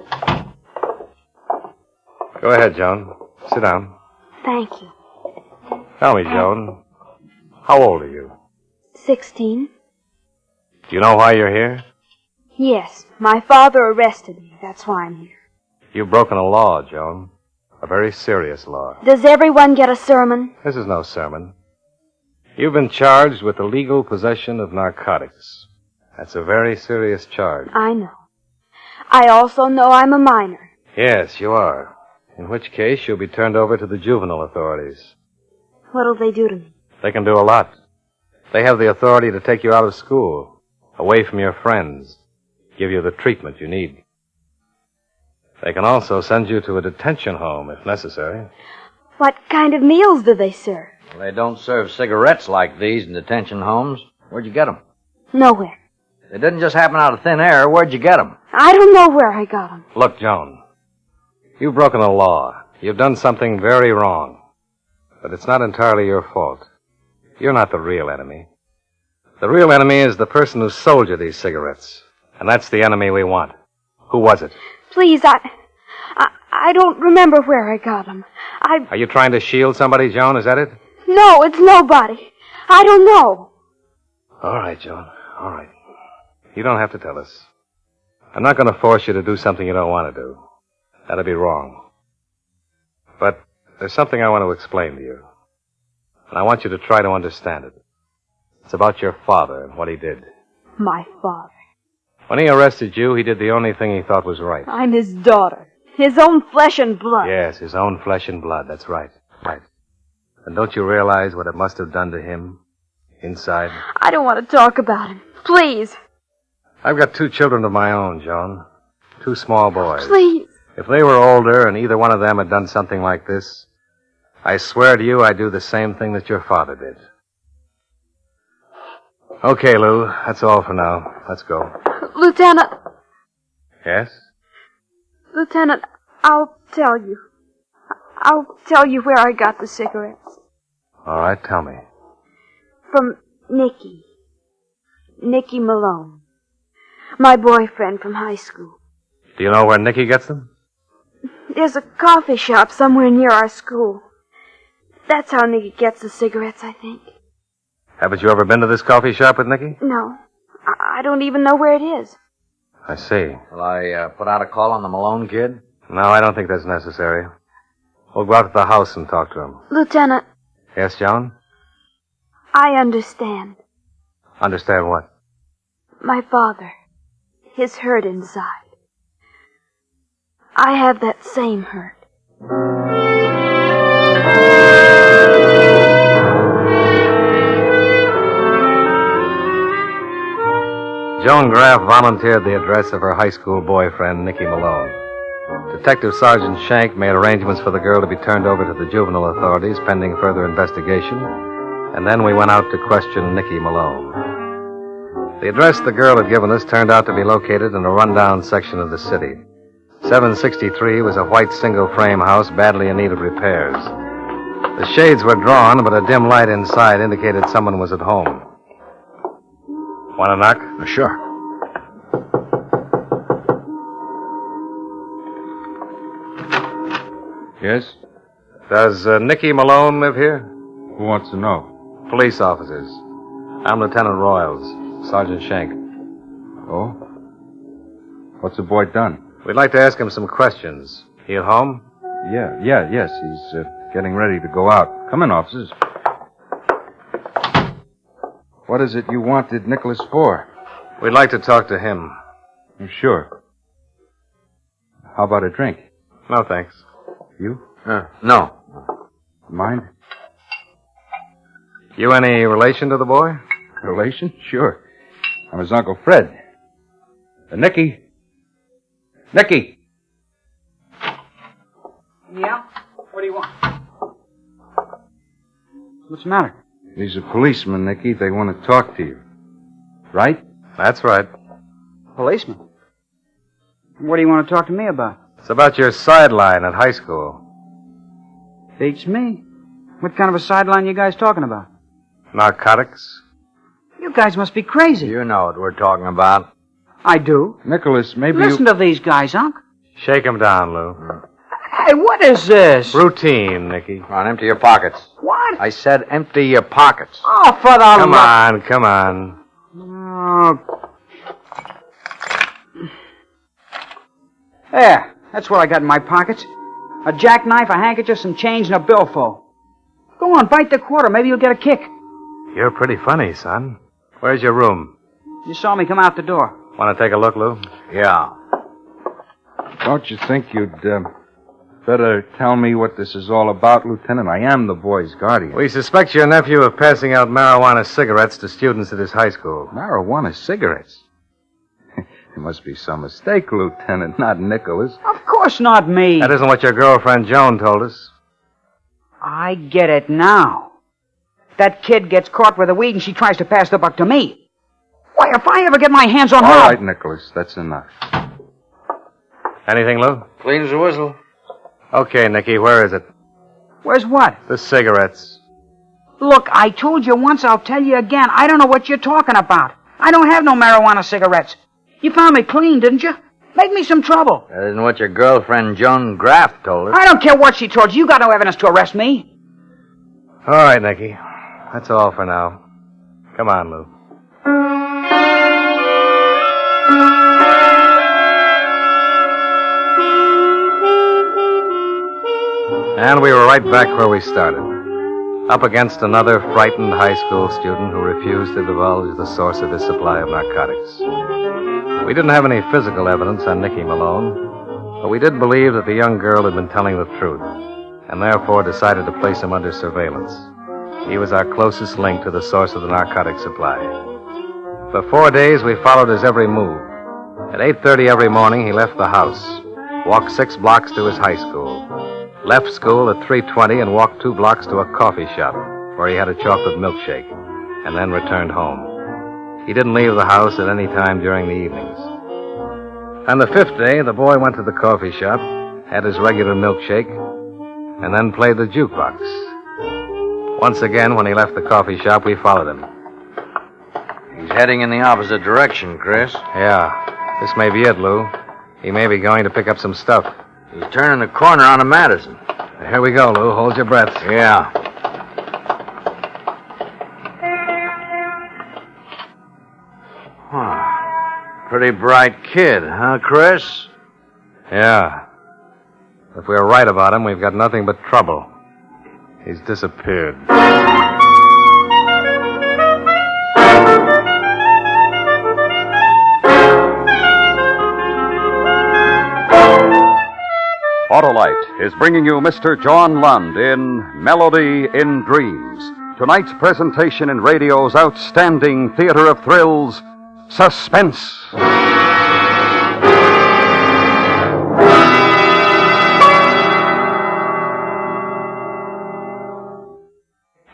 Go ahead, Joan. Sit down. Thank you. Tell me, Joan, how old are you? 16. Do you know why you're here? Yes, my father arrested me. That's why I'm here. You've broken a law, Joan. A very serious law. Does everyone get a sermon? This is no sermon. You've been charged with illegal possession of narcotics. That's a very serious charge. I know. I also know I'm a minor. Yes, you are. In which case, you'll be turned over to the juvenile authorities. What'll they do to me? They can do a lot. They have the authority to take you out of school, away from your friends, give you the treatment you need. They can also send you to a detention home if necessary. What kind of meals do they serve? Well, they don't serve cigarettes like these in detention homes. Where'd you get them? Nowhere. They didn't just happen out of thin air. Where'd you get them? I don't know where I got them. Look, Joan, you've broken the law. You've done something very wrong. But it's not entirely your fault. You're not the real enemy. The real enemy is the person who sold you these cigarettes. And that's the enemy we want. Who was it? Please, I don't remember where I got them. Are you trying to shield somebody, Joan? Is that it? No, it's nobody. I don't know. All right, Joan. All right. You don't have to tell us. I'm not going to force you to do something you don't want to do. That'd be wrong. But there's something I want to explain to you. And I want you to try to understand it. It's about your father and what he did. My father. When he arrested you, he did the only thing he thought was right. I'm his daughter. His own flesh and blood. Yes, his own flesh and blood. That's right. Right. And don't you realize what it must have done to him inside? I don't want to talk about him. Please. I've got 2 children of my own, Joan. 2 small boys. Please. If they were older and either one of them had done something like this, I swear to you I'd do the same thing that your father did. Okay, Lou. That's all for now. Let's go. Lieutenant. Yes? Lieutenant, I'll tell you. I'll tell you where I got the cigarettes. All right, tell me. From Nicky. Nicky Malone. My boyfriend from high school. Do you know where Nicky gets them? There's a coffee shop somewhere near our school. That's how Nicky gets the cigarettes, I think. Haven't you ever been to this coffee shop with Nicky? No. I don't even know where it is. I see. Will I put out a call on the Malone kid? No, I don't think that's necessary. We'll go out to the house and talk to him. Lieutenant, Yes, Joan? I understand. Understand what? My father. His hurt inside. I have that same hurt. Joan Graff volunteered the address of her high school boyfriend, Nicky Malone. Detective Sergeant Shank made arrangements for the girl to be turned over to the juvenile authorities pending further investigation, and then we went out to question Nicky Malone. The address the girl had given us turned out to be located in a rundown section of the city. 763 was a white single-frame house badly in need of repairs. The shades were drawn, but a dim light inside indicated someone was at home. Want to knock? Sure. Yes? Does Nicky Malone live here? Who wants to know? Police officers. I'm Lieutenant Royals, Sergeant Shank. Oh? What's the boy done? We'd like to ask him some questions. He at home? Yes. He's getting ready to go out. Come in, officers. What is it you wanted Nicholas for? We'd like to talk to him. Sure. How about a drink? No, thanks. You? No. Mind? You any relation to the boy? Relation? Sure. I'm his Uncle Fred. Nicky? Nicky! Yeah? What do you want? What's the matter? He's a policeman, Nicky. They want to talk to you. Right? That's right. Policeman? What do you want to talk to me about? It's about your sideline at high school. Beats me. What kind of a sideline you guys talking about? Narcotics? You guys must be crazy. You know what we're talking about. I do. Nicholas, maybe Listen to these guys, Unc. Shake him down, Lou. Hey, what is this? Routine, Nicky. Come on, empty your pockets. What? I said empty your pockets. Oh, for the Come on. Oh. There. That's what I got in my pockets. A jackknife, a handkerchief, some change, and a billfold. Go on, bite the quarter. Maybe you'll get a kick. You're pretty funny, son. Where's your room? You saw me come out the door. Want to take a look, Lou? Yeah. Don't you think you'd better tell me what this is all about, Lieutenant? I am the boy's guardian. We suspect your nephew of passing out marijuana cigarettes to students at his high school. Marijuana cigarettes? There must be some mistake, Lieutenant, not Nicholas. Of course not me. That isn't what your girlfriend Joan told us. I get it now. That kid gets caught with the weed and she tries to pass the buck to me. Why, if I ever get my hands on her... All right, Nicholas, that's enough. Anything, Lou? Clean as a whistle. Okay, Nicky, where is it? Where's what? The cigarettes. Look, I told you once, I'll tell you again. I don't know what you're talking about. I don't have no marijuana cigarettes. You found me clean, didn't you? Make me some trouble. That isn't what your girlfriend Joan Graff told us. I don't care what she told you. You got no evidence to arrest me. All right, Nicky. That's all for now. Come on, Lou. And we were right back where we started. Up against another frightened high school student who refused to divulge the source of his supply of narcotics. We didn't have any physical evidence on Nicky Malone, but we did believe that the young girl had been telling the truth, and therefore decided to place him under surveillance. He was our closest link to the source of the narcotic supply. For 4 days, we followed his every move. At 8:30 every morning, he left the house, walked 6 blocks to his high school, left school at 3:20 and walked 2 blocks to a coffee shop where he had a chocolate milkshake, and then returned home. He didn't leave the house at any time during the evenings. On the 5th day, the boy went to the coffee shop, had his regular milkshake, and then played the jukebox. Once again, when he left the coffee shop, we followed him. He He's heading in the opposite direction, Chris. Yeah. This may be it, Lou. He may be going to pick up some stuff. He's turning the corner onto Madison. Here we go, Lou. Hold your breath. Yeah. Huh. Pretty bright kid, huh, Chris? Yeah. If we're right about him, we've got nothing but trouble. He's disappeared. Autolite is bringing you Mr. John Lund in Melody in Dreams. Tonight's presentation in radio's outstanding theater of thrills, Suspense.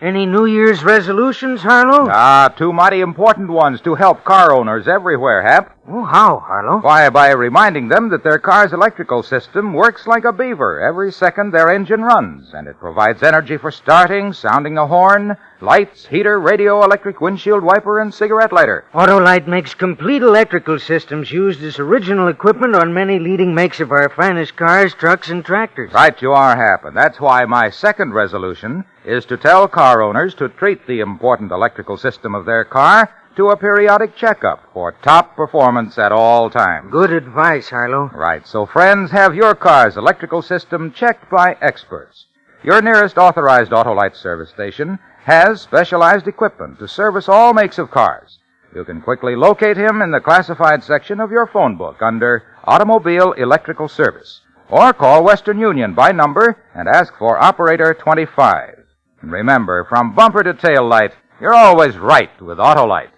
Any New Year's resolutions, Harlow? Two mighty important ones to help car owners everywhere, Hap. Oh, how, Harlow? Why, by reminding them that their car's electrical system works like a beaver every second their engine runs, and it provides energy for starting, sounding the horn, lights, heater, radio, electric windshield wiper, and cigarette lighter. Autolite makes complete electrical systems used as original equipment on many leading makes of our finest cars, trucks, and tractors. Right you are, Hap, and that's why my second resolution is to tell car owners to treat the important electrical system of their car to a periodic checkup for top performance at all times. Good advice, Harlow. Right, so friends, have your car's electrical system checked by experts. Your nearest authorized Autolite service station has specialized equipment to service all makes of cars. You can quickly locate him in the classified section of your phone book under Automobile Electrical Service. Or call Western Union by number and ask for Operator 25. And remember, from bumper to tail light, you're always right with Autolite.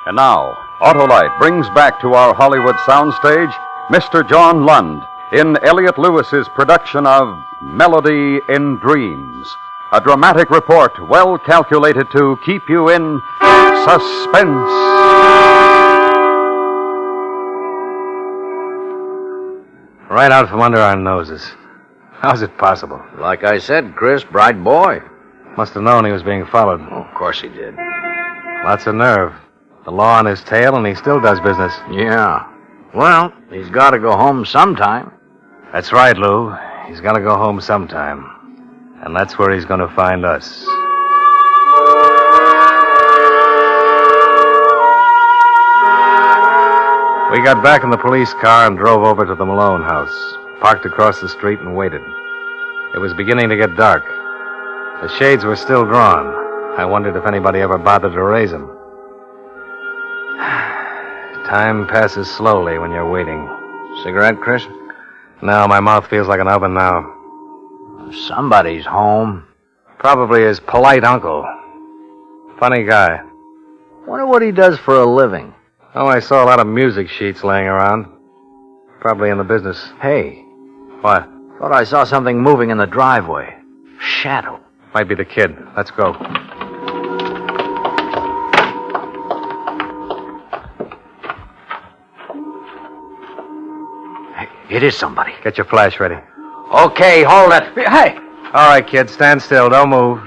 And now, Autolite brings back to our Hollywood soundstage Mr. John Lund in Elliot Lewis's production of Melody in Dreams, a dramatic report well calculated to keep you in suspense. Right out from under our noses. How's it possible? Like I said, Chris, bright boy. Must have known he was being followed. Oh, of course he did. Lots of nerve. The law on his tail, and he still does business. Yeah. Well, he's got to go home sometime. That's right, Lou. He's got to go home sometime. And that's where he's going to find us. We got back in the police car and drove over to the Malone house. Parked across the street and waited. It was beginning to get dark. The shades were still drawn. I wondered if anybody ever bothered to raise them. Time passes slowly when you're waiting. Cigarette, Chris? No, my mouth feels like an oven now. Somebody's home. Probably his polite uncle. Funny guy. Wonder what he does for a living. Oh, I saw a lot of music sheets laying around. Probably in the business. Hey. What? Thought I saw something moving in the driveway. Shadow. Might be the kid. Let's go. Hey, it is somebody. Get your flash ready. Okay, hold it. Hey! All right, kid, stand still. Don't move.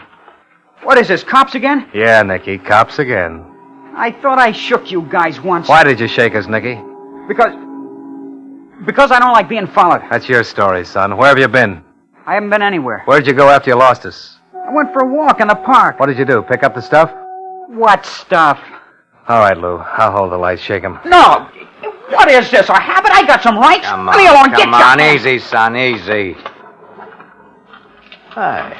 What is this, cops again? Yeah, Nicky, cops again. I thought I shook you guys once. Why did you shake us, Nicky? Because I don't like being followed. That's your story, son. Where have you been? I haven't been anywhere. Where'd you go after you lost us? I went for a walk in the park. What did you do, pick up the stuff? What stuff? All right, Lou. I'll hold the light. Shake him. No! What is this, a habit? I got some rights. Come Leave me alone. on, Get come on. Easy, son, easy. Hey.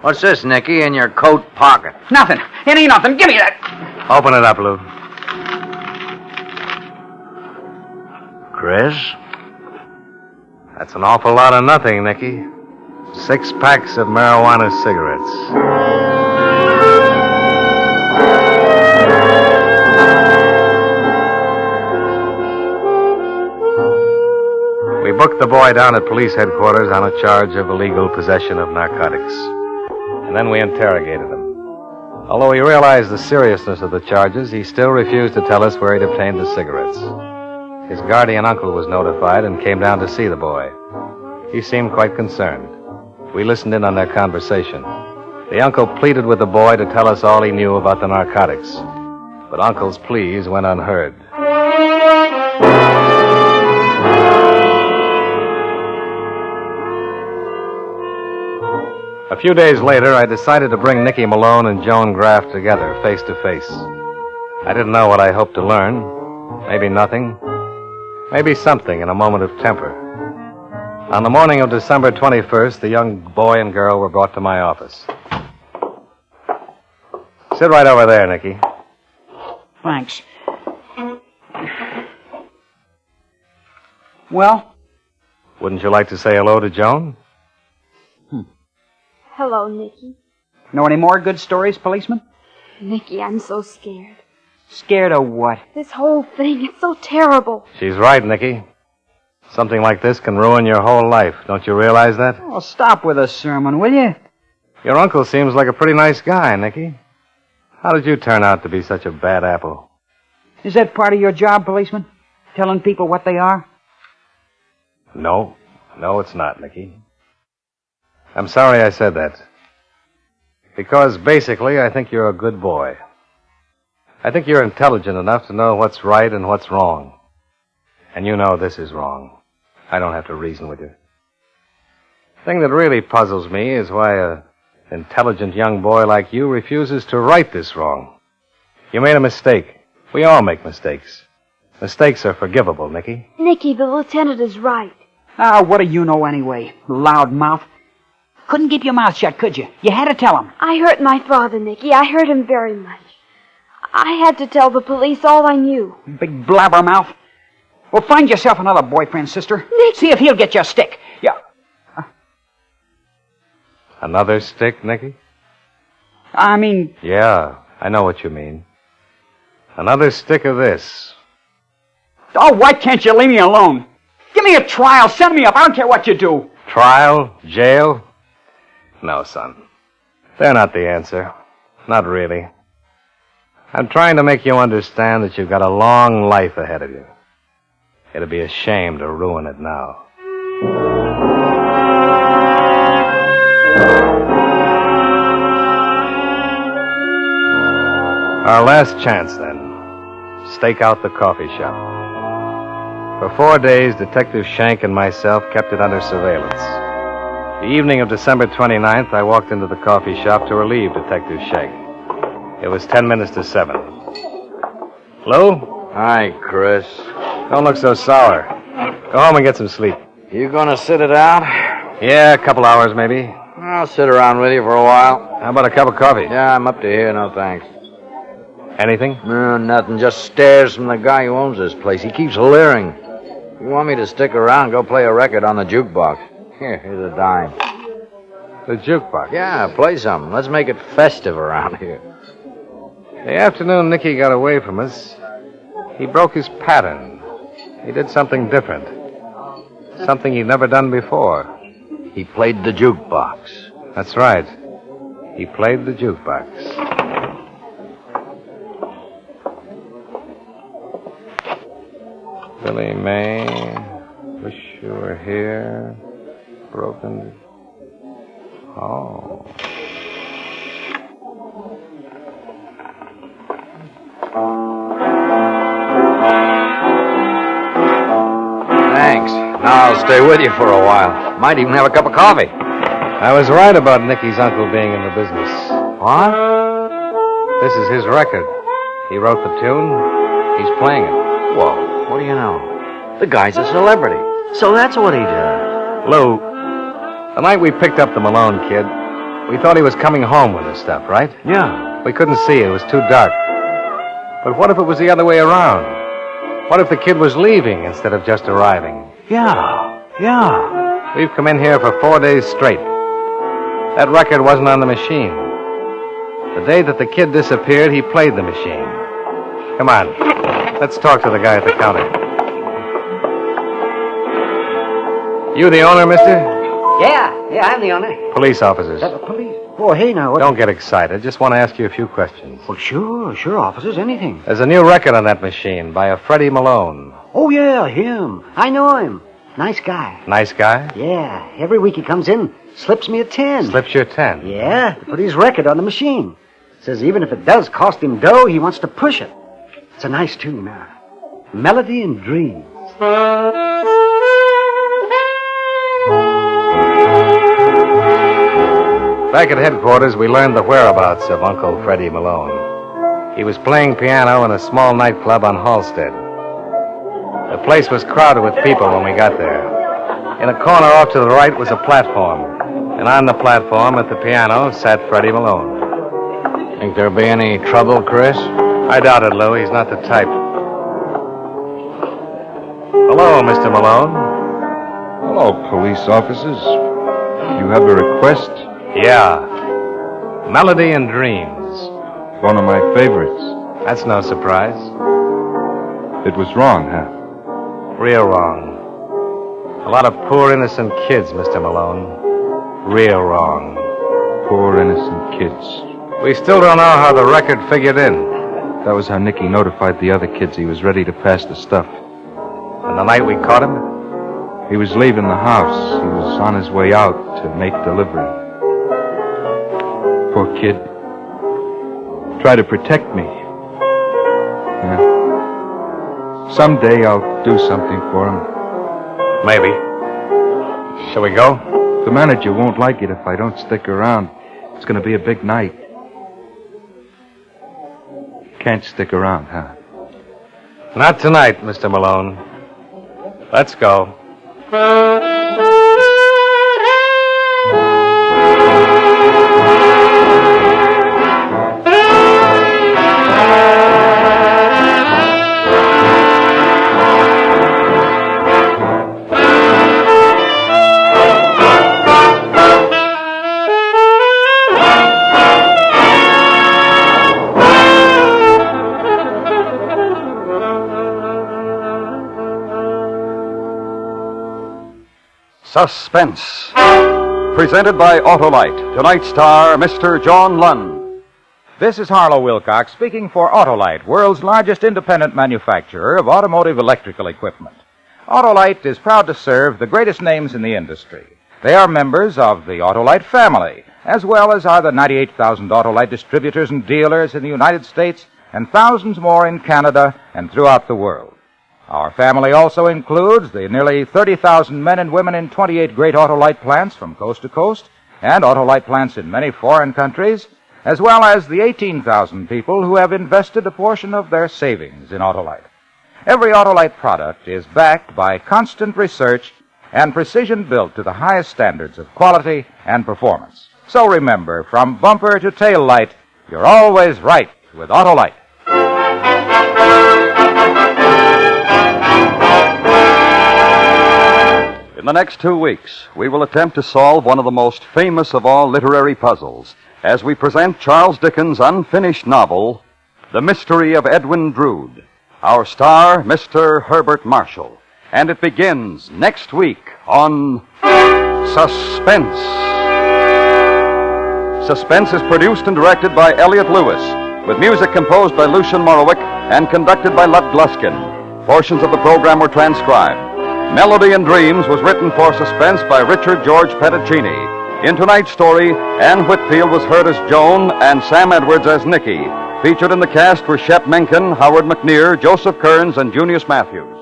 What's this, Nicky, in your coat pocket? Nothing. It ain't nothing. Give me that. Open it up, Lou. Chris? That's an awful lot of nothing, Nicky. 6 packs of marijuana cigarettes. We booked the boy down at police headquarters on a charge of illegal possession of narcotics. And then we interrogated him. Although he realized the seriousness of the charges, he still refused to tell us where he'd obtained the cigarettes. His guardian uncle was notified and came down to see the boy. He seemed quite concerned. We listened in on their conversation. The uncle pleaded with the boy to tell us all he knew about the narcotics. But Uncle's pleas went unheard. A few days later, I decided to bring Nicky Malone and Joan Graff together, face to face. I didn't know what I hoped to learn. Maybe nothing. Maybe something in a moment of temper. On the morning of December 21st, the young boy and girl were brought to my office. Sit right over there, Nicky. Thanks. Well? Wouldn't you like to say hello to Joan? Hello, Nicky. Know any more good stories, policeman? Nicky, I'm so scared. Scared of what? This whole thing, it's so terrible. She's right, Nicky. Something like this can ruin your whole life. Don't you realize that? Oh, stop with a sermon, will you? Your uncle seems like a pretty nice guy, Nicky. How did you turn out to be such a bad apple? Is that part of your job, policeman? Telling people what they are? No. No, it's not, Nicky. I'm sorry I said that. Because basically, I think you're a good boy. I think you're intelligent enough to know what's right and what's wrong. And you know this is wrong. I don't have to reason with you. The thing that really puzzles me is why an intelligent young boy like you refuses to right this wrong. You made a mistake. We all make mistakes. Mistakes are forgivable, Nicky. Nicky, the lieutenant is right. Ah, what do you know anyway, loud mouth? Couldn't keep your mouth shut, could you? You had to tell him. I hurt my father, Nicky. I hurt him very much. I had to tell the police all I knew. Big blabbermouth. Well, find yourself another boyfriend, sister. Nicky. See if he'll get you a stick. Yeah. Another stick, Nicky? I mean... Yeah, I know what you mean. Another stick of this. Oh, why can't you leave me alone? Give me a trial. Send me up. I don't care what you do. Trial? Jail? No, son. They're not the answer. Not really. I'm trying to make you understand that you've got a long life ahead of you. It'd be a shame to ruin it now. Our last chance, then. Stake out the coffee shop. For 4 days, Detective Shank and myself kept it under surveillance. The evening of December 29th, I walked into the coffee shop to relieve Detective Shank. It was 10 minutes to 7. Lou? Hi, Chris. Don't look so sour. Go home and get some sleep. You gonna sit it out? Yeah, a couple hours, maybe. I'll sit around with you for a while. How about a cup of coffee? Yeah, I'm up to here, no thanks. Anything? No, nothing. Just stares from the guy who owns this place. He keeps leering. You want me to stick around, go play a record on the jukebox. Here's a dime. The jukebox? Yeah, play something. Let's make it festive around here. The afternoon Nicky got away from us, he broke his pattern. He did something different. Something he'd never done before. He played the jukebox. That's right. He played the jukebox. Billy May, wish you were here. Broken. Oh. Thanks. Now I'll stay with you for a while. Might even have a cup of coffee. I was right about Nicky's uncle being in the business. What? This is his record. He wrote the tune. He's playing it. Whoa, what do you know? The guy's a celebrity. So that's what he does. Lou, the night we picked up the Malone kid, we thought he was coming home with his stuff, right? Yeah. We couldn't see. It was too dark. But what if it was the other way around? What if the kid was leaving instead of just arriving? Yeah. We've come in here for 4 days straight. That record wasn't on the machine. The day that the kid disappeared, he played the machine. Come on. Let's talk to the guy at the counter. You the owner, mister? Yeah, I'm the owner. Police officers. Police? Oh, hey, now, what? Don't get excited. Just want to ask you a few questions. Well, sure, officers, anything. There's a new record on that machine by a Freddie Malone. Oh, yeah, him. I know him. Nice guy. Nice guy? Yeah, every week he comes in, slips me a 10. Slips you a 10? Yeah, to put his record on the machine. Says even if it does cost him dough, he wants to push it. It's a nice tune. Melody and Dreams. Back at headquarters, we learned the whereabouts of Uncle Freddie Malone. He was playing piano in a small nightclub on Halstead. The place was crowded with people when we got there. In a corner off to the right was a platform, and on the platform at the piano sat Freddie Malone. Think there'll be any trouble, Chris? I doubt it, Lou. He's not the type. Hello, Mr. Malone. Hello, police officers. You have a request? Yeah. Melody and Dreams. One of my favorites. That's no surprise. It was wrong, huh? Real wrong. A lot of poor innocent kids, Mr. Malone. Real wrong. Poor innocent kids. We still don't know how the record figured in. That was how Nicky notified the other kids he was ready to pass the stuff. And the night we caught him? He was leaving the house. He was on his way out to make delivery. Poor kid. Try to protect me. Yeah. Someday I'll do something for him. Maybe. Shall we go? The manager won't like it if I don't stick around. It's going to be a big night. Can't stick around, huh? Not tonight, Mr. Malone. Let's go. Suspense. Presented by Autolite. Tonight's star, Mr. John Lund. This is Harlow Wilcox speaking for Autolite, world's largest independent manufacturer of automotive electrical equipment. Autolite is proud to serve the greatest names in the industry. They are members of the Autolite family, as well as are the 98,000 Autolite distributors and dealers in the United States and thousands more in Canada and throughout the world. Our family also includes the nearly 30,000 men and women in 28 great Autolite plants from coast to coast and Autolite plants in many foreign countries, as well as the 18,000 people who have invested a portion of their savings in Autolite. Every Autolite product is backed by constant research and precision built to the highest standards of quality and performance. So remember, from bumper to tail light, you're always right with Autolite. In the next 2 weeks, we will attempt to solve one of the most famous of all literary puzzles as we present Charles Dickens' unfinished novel, The Mystery of Edwin Drood. Our star, Mr. Herbert Marshall. And it begins next week on Suspense. Suspense is produced and directed by Elliott Lewis, with music composed by Lucian Morowick and conducted by Lud Gluskin. Portions of the program were transcribed. Melody and Dreams was written for Suspense by Richard George Petticini. In tonight's story, Ann Whitfield was heard as Joan and Sam Edwards as Nicky. Featured in the cast were Shep Menken, Howard McNear, Joseph Kearns, and Junius Matthews.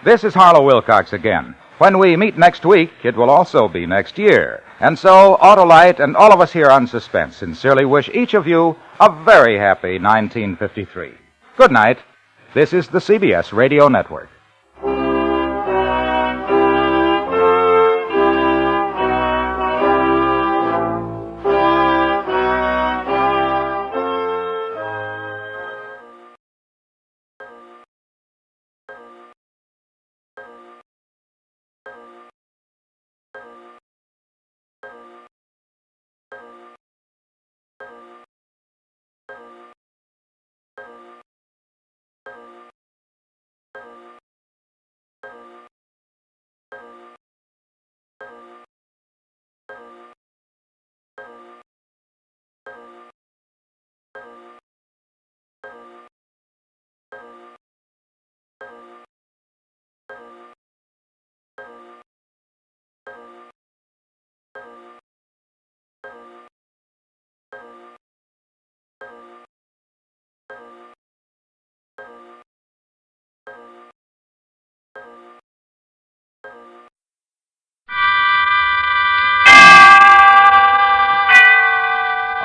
This is Harlow Wilcox again. When we meet next week, it will also be next year. And so, Autolite and all of us here on Suspense sincerely wish each of you a very happy 1953. Good night. This is the CBS Radio Network.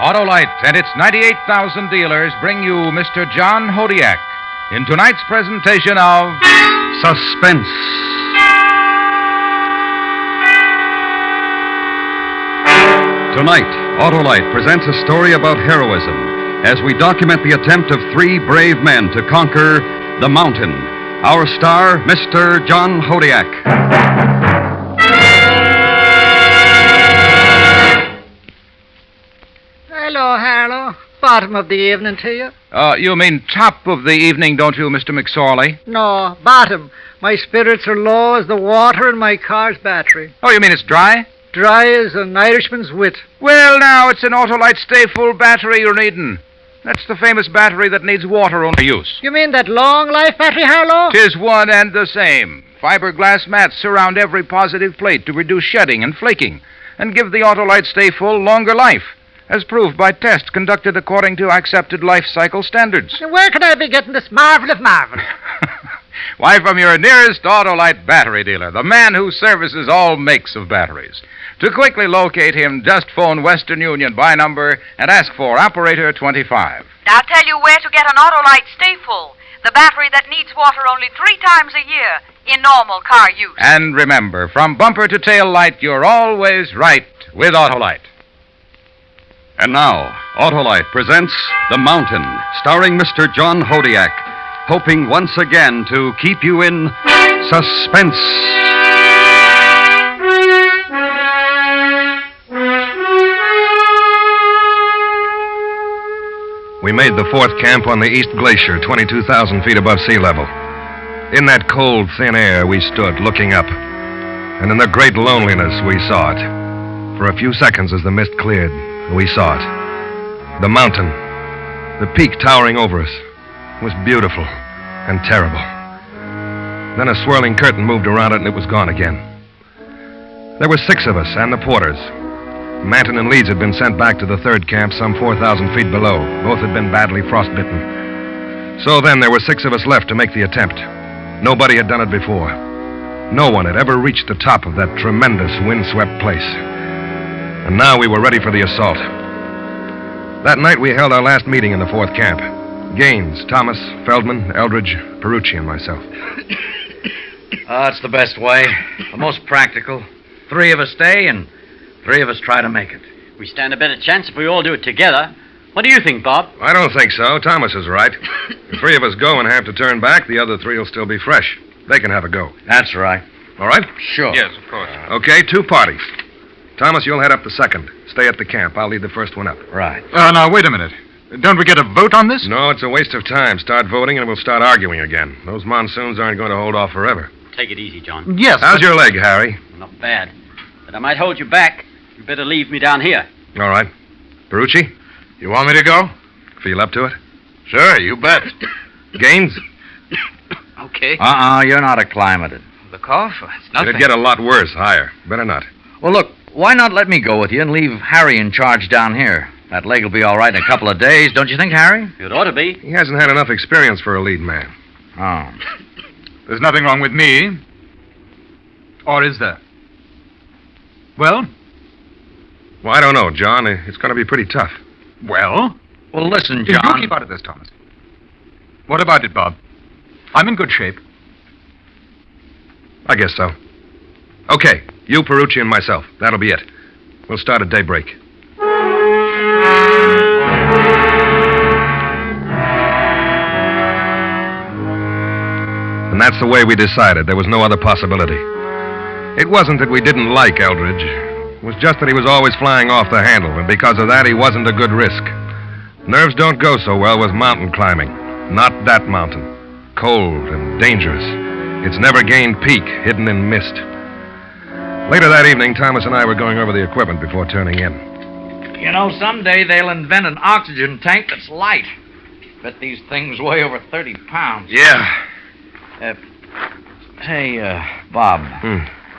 Autolite and its 98,000 dealers bring you Mr. John Hodiak in tonight's presentation of Suspense. Tonight, Autolite presents a story about heroism as we document the attempt of 3 brave men to conquer the mountain. Our star, Mr. John Hodiak. Hello, Harlow. Bottom of the evening to you. You mean top of the evening, don't you, Mr. McSorley? No, bottom. My spirits are low as the water in my car's battery. Oh, you mean it's dry? Dry as an Irishman's wit. Well, now, it's an Autolite Stay Full battery you're needing. That's the famous battery that needs water only use. You mean that long life battery, Harlow? 'Tis one and the same. Fiberglass mats surround every positive plate to reduce shedding and flaking and give the Autolite Stay Full longer life, as proved by tests conducted according to accepted life cycle standards. Where can I be getting this marvel of marvels? Why, from your nearest Autolite battery dealer, the man who services all makes of batteries. To quickly locate him, just phone Western Union by number and ask for Operator 25. I'll tell you where to get an Autolite Stay Full, the battery that needs water only 3 times a year in normal car use. And remember, from bumper to tail light, you're always right with Autolite. And now, Autolite presents The Mountain, starring Mr. John Hodiak, hoping once again to keep you in suspense. We made the 4th camp on the East Glacier, 22,000 feet above sea level. In that cold, thin air, we stood, looking up. And in the great loneliness, we saw it. For a few seconds as the mist cleared, we saw it. The mountain, the peak towering over us, was beautiful and terrible. Then a swirling curtain moved around it and it was gone again. There were 6 of us and the porters. Manton and Leeds had been sent back to the 3rd camp some 4,000 feet below. Both had been badly frostbitten. So then there were 6 of us left to make the attempt. Nobody had done it before. No one had ever reached the top of that tremendous windswept place. And now we were ready for the assault. That night we held our last meeting in the 4th camp. Gaines, Thomas, Feldman, Eldridge, Perucci, and myself. That's the best way. The most practical. 3 of us stay and 3 of us try to make it. We stand a better chance if we all do it together. What do you think, Bob? I don't think so. Thomas is right. If 3 of us go and have to turn back, the other 3 will still be fresh. They can have a go. That's right. All right? Sure. Yes, of course. Okay, 2 parties. Thomas, you'll head up the 2nd. Stay at the camp. I'll lead the first one up. Right. Now, wait a minute. Don't we get a vote on this? No, it's a waste of time. Start voting and we'll start arguing again. Those monsoons aren't going to hold off forever. Take it easy, John. Yes. How's your leg, Harry? Not bad. But I might hold you back. You better leave me down here. All right. Perucci, you want me to go? Feel up to it? Sure, you bet. Gaines? Okay. You're not acclimated. The cough? It's nothing. It'd get a lot worse, higher. Better not. Well, look, why not let me go with you and leave Harry in charge down here? That leg will be all right in a couple of days, don't you think, Harry? It ought to be. He hasn't had enough experience for a lead man. Oh. There's nothing wrong with me. Or is there? Well? Well, I don't know, John. It's going to be pretty tough. Well, listen, John. You keep out of this, Thomas. What about it, Bob? I'm in good shape. I guess so. Okay, you, Perucci, and myself. That'll be it. We'll start at daybreak. And that's the way we decided. There was no other possibility. It wasn't that we didn't like Eldridge. It was just that he was always flying off the handle, and because of that, he wasn't a good risk. Nerves don't go so well with mountain climbing. Not that mountain. Cold and dangerous. Its never-gained peak, hidden in mist. Later that evening, Thomas and I were going over the equipment before turning in. You know, someday they'll invent an oxygen tank that's light. Bet these things weigh over 30 pounds. Yeah. Hey, Bob.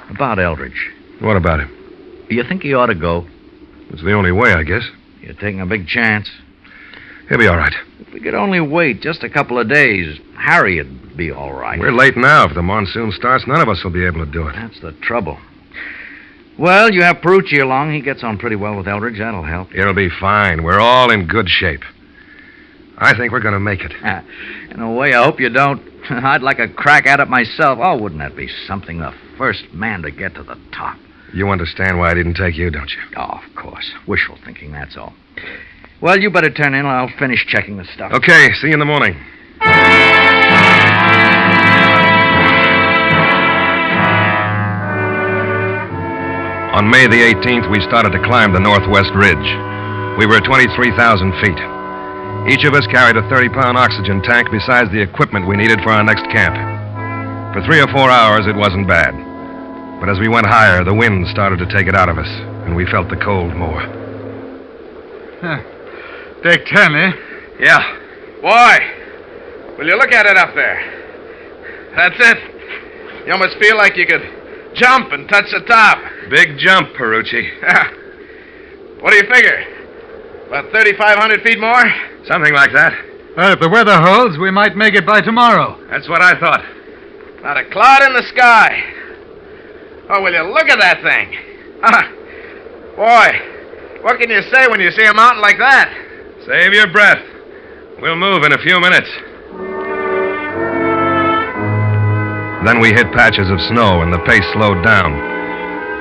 About Eldridge. What about him? Do you think he ought to go? It's the only way, I guess. You're taking a big chance. He'll be all right. If we could only wait just a couple of days, Harry'd be all right. We're late now. If the monsoon starts, none of us will be able to do it. That's the trouble. Well, you have Perucci along. He gets on pretty well with Eldridge. That'll help. It'll be fine. We're all in good shape. I think we're going to make it. In a way, I hope you don't. I'd like a crack at it myself. Oh, wouldn't that be something? The first man to get to the top. You understand why I didn't take you, don't you? Oh, of course. Wishful thinking, that's all. Well, you better turn in. I'll finish checking the stuff. Okay, see you in the morning. On May the 18th, we started to climb the northwest ridge. We were at 23,000 feet. Each of us carried a 30-pound oxygen tank besides the equipment we needed for our next camp. For 3 or 4 hours, it wasn't bad. But as we went higher, the wind started to take it out of us, and we felt the cold more. Take 10, eh? Yeah. Boy, will you look at it up there? That's it. You almost feel like you could jump and touch the top. Big jump, Perucci. What do you figure? About 3,500 feet more? Something like that. Well, if the weather holds, we might make it by tomorrow. That's what I thought. Not a cloud in the sky. Oh, will you look at that thing? Boy, what can you say when you see a mountain like that? Save your breath. We'll move in a few minutes. Then we hit patches of snow and the pace slowed down.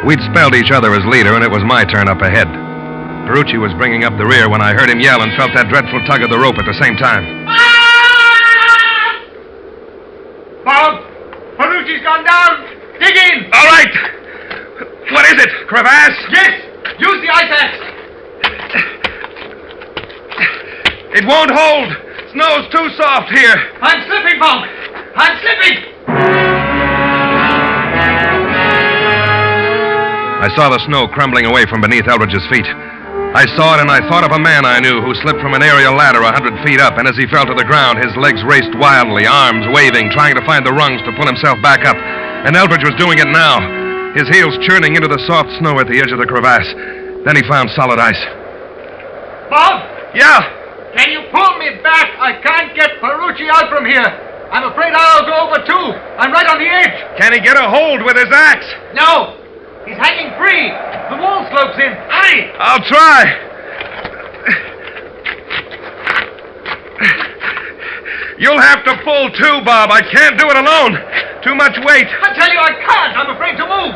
We'd spelled each other as leader, and it was my turn up ahead. Perucci was bringing up the rear when I heard him yell and felt that dreadful tug of the rope at the same time. Bob! Perucci's gone down! Dig in! All right! What is it? Crevasse? Yes! Use the ice axe! It won't hold! Snow's too soft here. I'm slipping, Bob! I'm slipping! I saw the snow crumbling away from beneath Eldridge's feet. I saw it, and I thought of a man I knew who slipped from an aerial ladder 100 feet up, and as he fell to the ground, his legs raced wildly, arms waving, trying to find the rungs to pull himself back up. And Eldridge was doing it now, his heels churning into the soft snow at the edge of the crevasse. Then he found solid ice. Bob! Yeah? Can you pull me back? I can't get Perucci out from here. I'm afraid I'll go over too. I'm right on the edge. Can he get a hold with his axe? No. He's hanging free. The wall slopes in. Hurry! I'll try. You'll have to pull too, Bob. I can't do it alone. Too much weight. I tell you I can't. I'm afraid to move.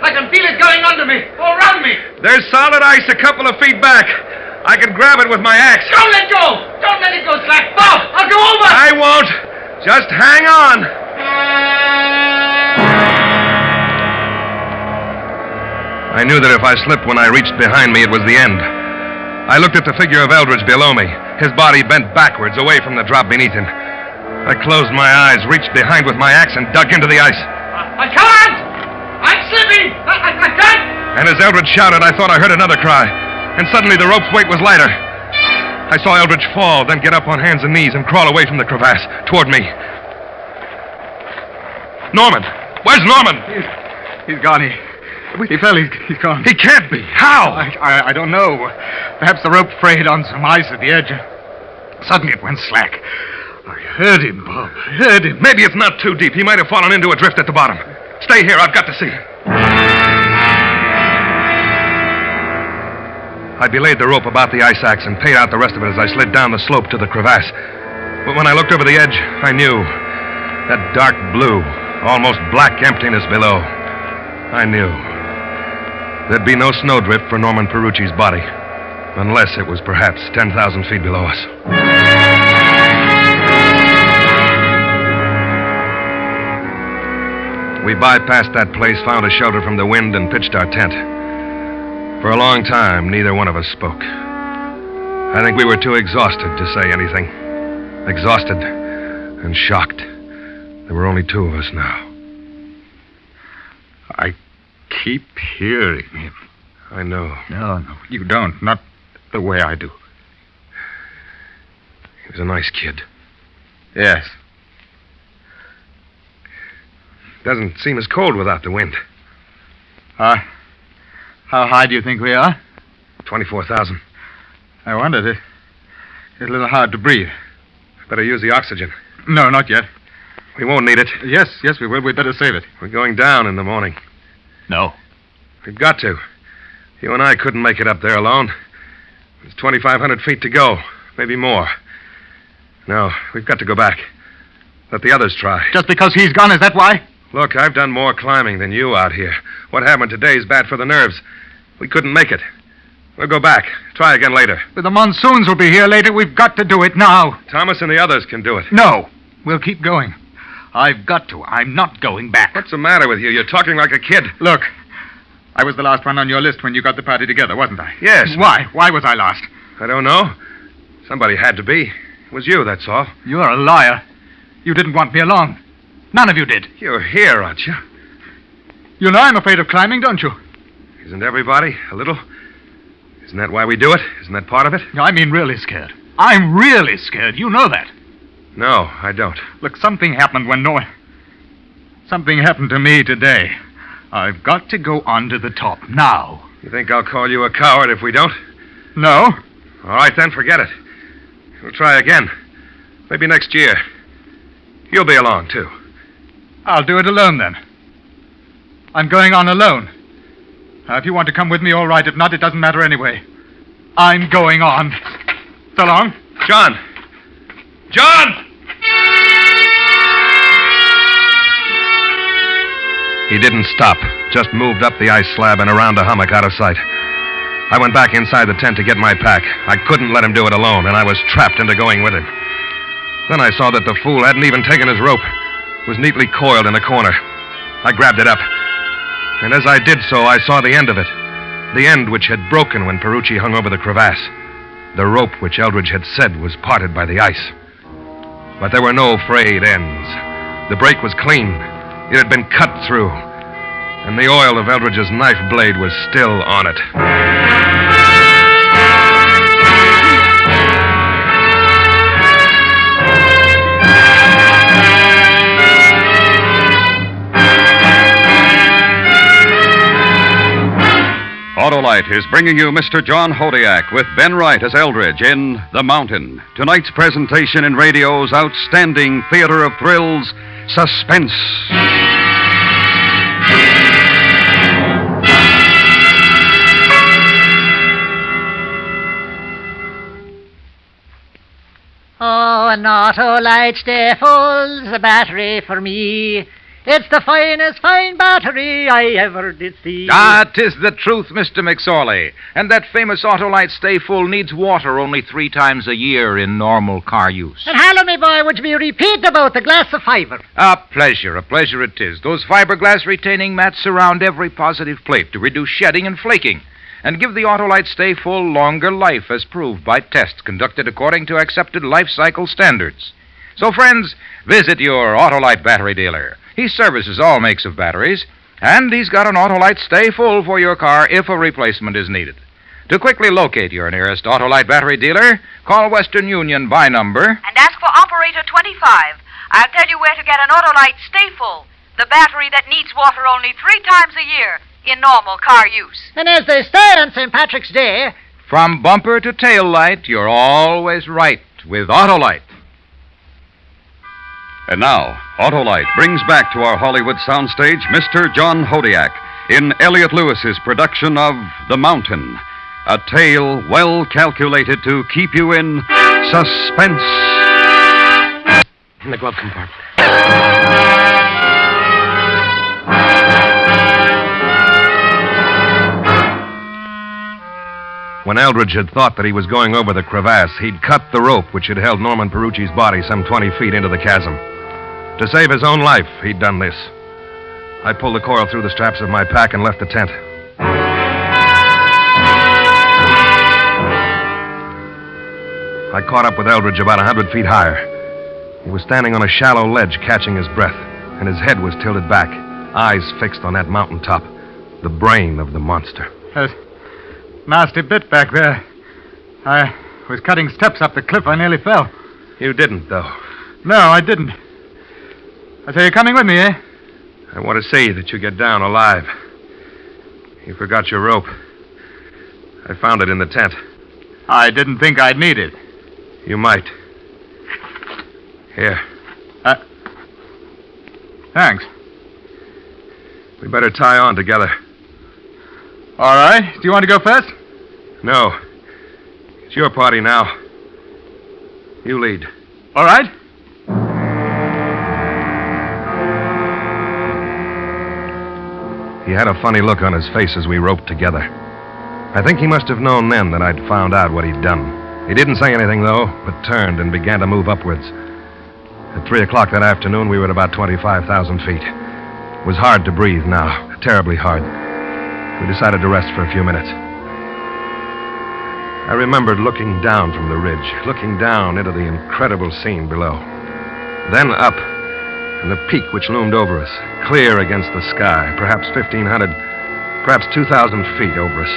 I can feel it going under me, all around me. There's solid ice a couple of feet back. I can grab it with my axe. Don't let go. Don't let it go slack. Bob, I'll go over. I won't. Just hang on. I knew that if I slipped when I reached behind me, it was the end. I looked at the figure of Eldridge below me, his body bent backwards away from the drop beneath him. I closed my eyes, reached behind with my axe, and dug into the ice. I can't! I'm slipping! I can't! And as Eldridge shouted, I thought I heard another cry. And suddenly the rope's weight was lighter. I saw Eldridge fall, then get up on hands and knees and crawl away from the crevasse, toward me. Norman! Where's Norman? He's gone. He fell. He's gone. He can't be. How? I don't know. Perhaps the rope frayed on some ice at the edge. Suddenly it went slack. I heard him, Bob. I heard him. Maybe it's not too deep. He might have fallen into a drift at the bottom. Stay here. I've got to see. I belayed the rope about the ice axe and paid out the rest of it as I slid down the slope to the crevasse. But when I looked over the edge, I knew. That dark blue, almost black emptiness below. I knew. There'd be no snowdrift for Norman Perucci's body, unless it was perhaps 10,000 feet below us. We bypassed that place, found a shelter from the wind, and pitched our tent. For a long time, neither one of us spoke. I think we were too exhausted to say anything. Exhausted and shocked. There were only two of us now. I keep hearing him. I know. No, you don't. Not the way I do. He was a nice kid. Yes. Doesn't seem as cold without the wind. How high do you think we are? 24,000. I wondered. It's a little hard to breathe. Better use the oxygen. No, not yet. We won't need it. Yes, we will. We'd better save it. We're going down in the morning. No. We've got to. You and I couldn't make it up there alone. There's 2,500 feet to go, maybe more. No, we've got to go back. Let the others try. Just because he's gone, is that why? Look, I've done more climbing than you out here. What happened today is bad for the nerves. We couldn't make it. We'll go back. Try again later. But the monsoons will be here later. We've got to do it now. Thomas and the others can do it. No. We'll keep going. I've got to. I'm not going back. What's the matter with you? You're talking like a kid. Look, I was the last one on your list when you got the party together, wasn't I? Yes. Why? Why was I last? I don't know. Somebody had to be. It was you, that's all. You're a liar. You didn't want me along. None of you did. You're here, aren't you? You know I'm afraid of climbing, don't you? Isn't everybody a little? Isn't that why we do it? Isn't that part of it? No, I mean really scared. I'm really scared. You know that. No, I don't. Look, something happened when Something happened to me today. I've got to go on to the top now. You think I'll call you a coward if we don't? No. All right, then, forget it. We'll try again. Maybe next year. You'll be along, too. I'll do it alone, then. I'm going on alone. If you want to come with me, all right. If not, it doesn't matter anyway. I'm going on. So long. John! John! He didn't stop, just moved up the ice slab and around a hummock out of sight. I went back inside the tent to get my pack. I couldn't let him do it alone, and I was trapped into going with him. Then I saw that the fool hadn't even taken his rope. It was neatly coiled in a corner. I grabbed it up. And as I did so, I saw the end of it. The end which had broken when Perucci hung over the crevasse. The rope which Eldridge had said was parted by the ice. But there were no frayed ends. The break was clean. It had been cut through. And the oil of Eldridge's knife blade was still on it. Autolite is bringing you Mr. John Hodiak with Ben Wright as Eldridge in The Mountain. Tonight's presentation in radio's outstanding theater of thrills, Suspense. Oh, an Autolite stay full's a battery for me. It's the finest fine battery I ever did see. Ah, 'tis the truth, Mr. McSorley. And that famous Autolite Stay Full needs water only 3 times a year in normal car use. And hello, me boy, would you be repeat about the glass of fibre? A pleasure it is. Those fiberglass retaining mats surround every positive plate to reduce shedding and flaking and give the Autolite Stay Full longer life as proved by tests conducted according to accepted life cycle standards. So, friends, visit your Autolite battery dealer. He services all makes of batteries, and he's got an Autolite Stay Full for your car if a replacement is needed. To quickly locate your nearest Autolite battery dealer, call Western Union by number and ask for operator 25. I'll tell you where to get an Autolite Stay Full, the battery that needs water only 3 times a year in normal car use. And as they say on St. Patrick's Day, from bumper to tail light, you're always right with Autolite. And now, Autolite brings back to our Hollywood soundstage Mr. John Hodiak in Elliot Lewis's production of The Mountain, a tale well calculated to keep you in suspense. In the glove compartment. When Eldridge had thought that he was going over the crevasse, he'd cut the rope which had held Norman Perucci's body some 20 feet into the chasm. To save his own life, he'd done this. I pulled the coil through the straps of my pack and left the tent. I caught up with Eldridge about 100 feet higher. He was standing on a shallow ledge, catching his breath, and his head was tilted back, eyes fixed on that mountaintop, the brain of the monster. Nasty bit back there. I was cutting steps up the cliff. I nearly fell. You didn't, though. No, I didn't. I say, you're coming with me, eh? I want to see that you get down alive. You forgot your rope. I found it in the tent. I didn't think I'd need it. You might. Here. Thanks. We better tie on together. All right. Do you want to go first? No. It's your party now. You lead. All right. He had a funny look on his face as we roped together. I think he must have known then that I'd found out what he'd done. He didn't say anything, though, but turned and began to move upwards. At 3 o'clock that afternoon, we were at about 25,000 feet. It was hard to breathe now, terribly hard. We decided to rest for a few minutes. I remembered looking down from the ridge, looking down into the incredible scene below. Then up, and the peak which loomed over us, clear against the sky, perhaps 1,500, perhaps 2,000 feet over us.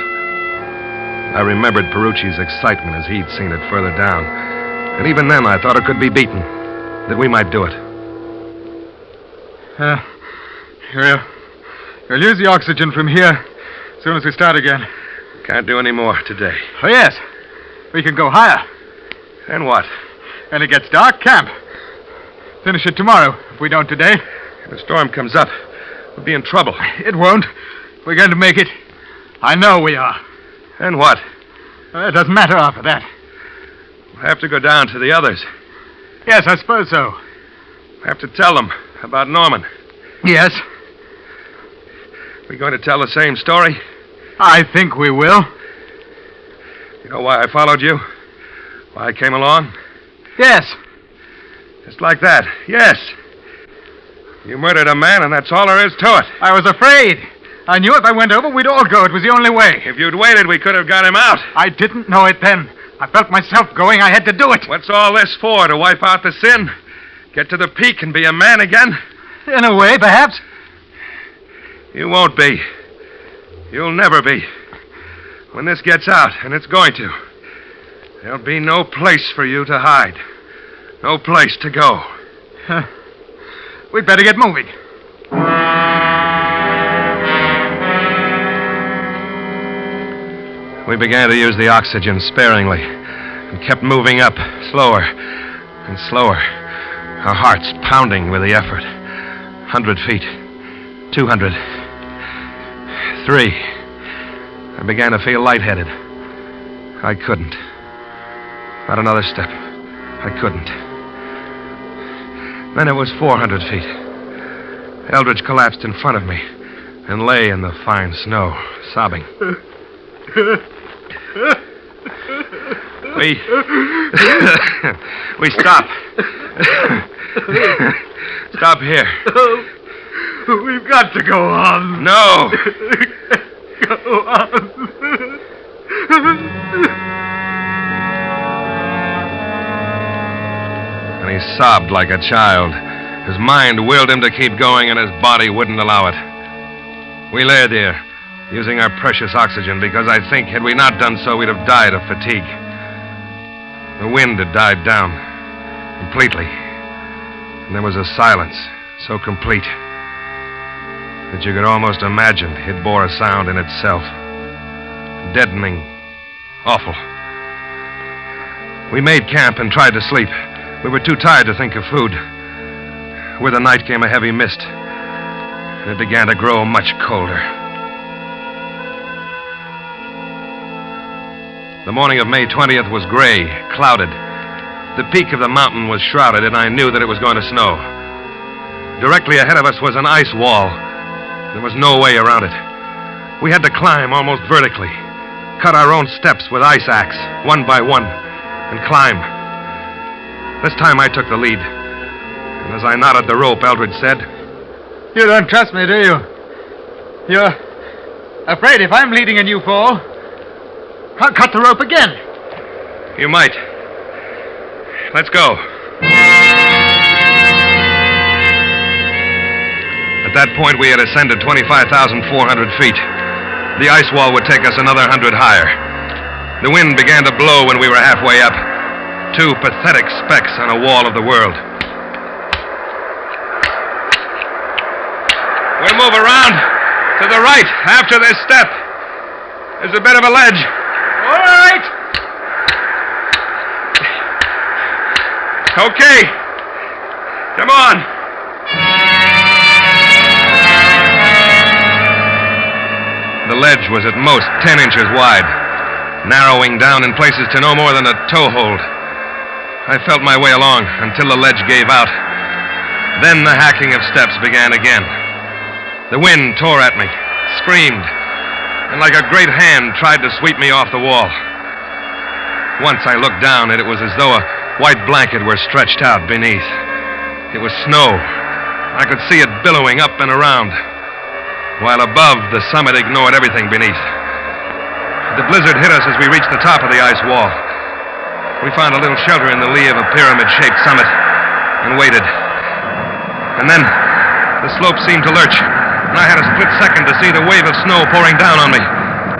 I remembered Perucci's excitement as he'd seen it further down. And even then I thought it could be beaten, that we might do it. We'll use the oxygen from here as soon as we start again. Can't do any more today. Oh, yes. We can go higher. Then what? When it gets dark, camp. Finish it tomorrow, if we don't today. If the storm comes up, we'll be in trouble. It won't. We're going to make it. I know we are. Then what? It doesn't matter after that. We'll have to go down to the others. Yes, I suppose so. We'll have to tell them about Norman. Yes. We going to tell the same story? I think we will. You know why I followed you? Why I came along? Yes. Just like that. Yes. You murdered a man, and that's all there is to it. I was afraid. I knew if I went over, we'd all go. It was the only way. If you'd waited, we could have got him out. I didn't know it then. I felt myself going. I had to do it. What's all this for? To wipe out the sin? Get to the peak and be a man again? In a way, perhaps. You won't be. You'll never be. When this gets out, and it's going to, there'll be no place for you to hide. No place to go. We'd better get moving. We began to use the oxygen sparingly and kept moving up, slower and slower, our hearts pounding with the effort. 100 feet, 200, 3. I began to feel lightheaded. I couldn't. Not another step. I couldn't. Then it was 400 feet. Eldridge collapsed in front of me and lay in the fine snow, sobbing. We stop. Stop here. We've got to go on. No. Go on. And he sobbed like a child. His mind willed him to keep going, and his body wouldn't allow it. We lay there, using our precious oxygen, because I think had we not done so, we'd have died of fatigue. The wind had died down completely, and there was a silence so complete that you could almost imagine it bore a sound in itself. Deadening, awful. We made camp and tried to sleep. We were too tired to think of food. With the night came a heavy mist, and it began to grow much colder. The morning of May 20th was gray, clouded. The peak of the mountain was shrouded, and I knew that it was going to snow. Directly ahead of us was an ice wall. There was no way around it. We had to climb almost vertically, cut our own steps with ice axe, one by one, and climb. This time I took the lead. And as I knotted the rope, Eldridge said, You don't trust me, do you? You're afraid if I'm leading and you fall, I'll cut the rope again. You might. Let's go. At that point, we had ascended 25,400 feet. The ice wall would take us another 100 higher. The wind began to blow when we were halfway up. 2 pathetic specks on a wall of the world. We'll move around to the right after this step. There's a bit of a ledge. All right. Okay. Come on. The ledge was at most 10 inches wide, narrowing down in places to no more than a toe hold. I felt my way along until the ledge gave out. Then the hacking of steps began again. The wind tore at me, screamed, and like a great hand tried to sweep me off the wall. Once I looked down, and it was as though a white blanket were stretched out beneath. It was snow. I could see it billowing up and around, while above, the summit ignored everything beneath. The blizzard hit us as we reached the top of the ice wall. We found a little shelter in the lee of a pyramid-shaped summit and waited. And then the slope seemed to lurch, and I had a split second to see the wave of snow pouring down on me.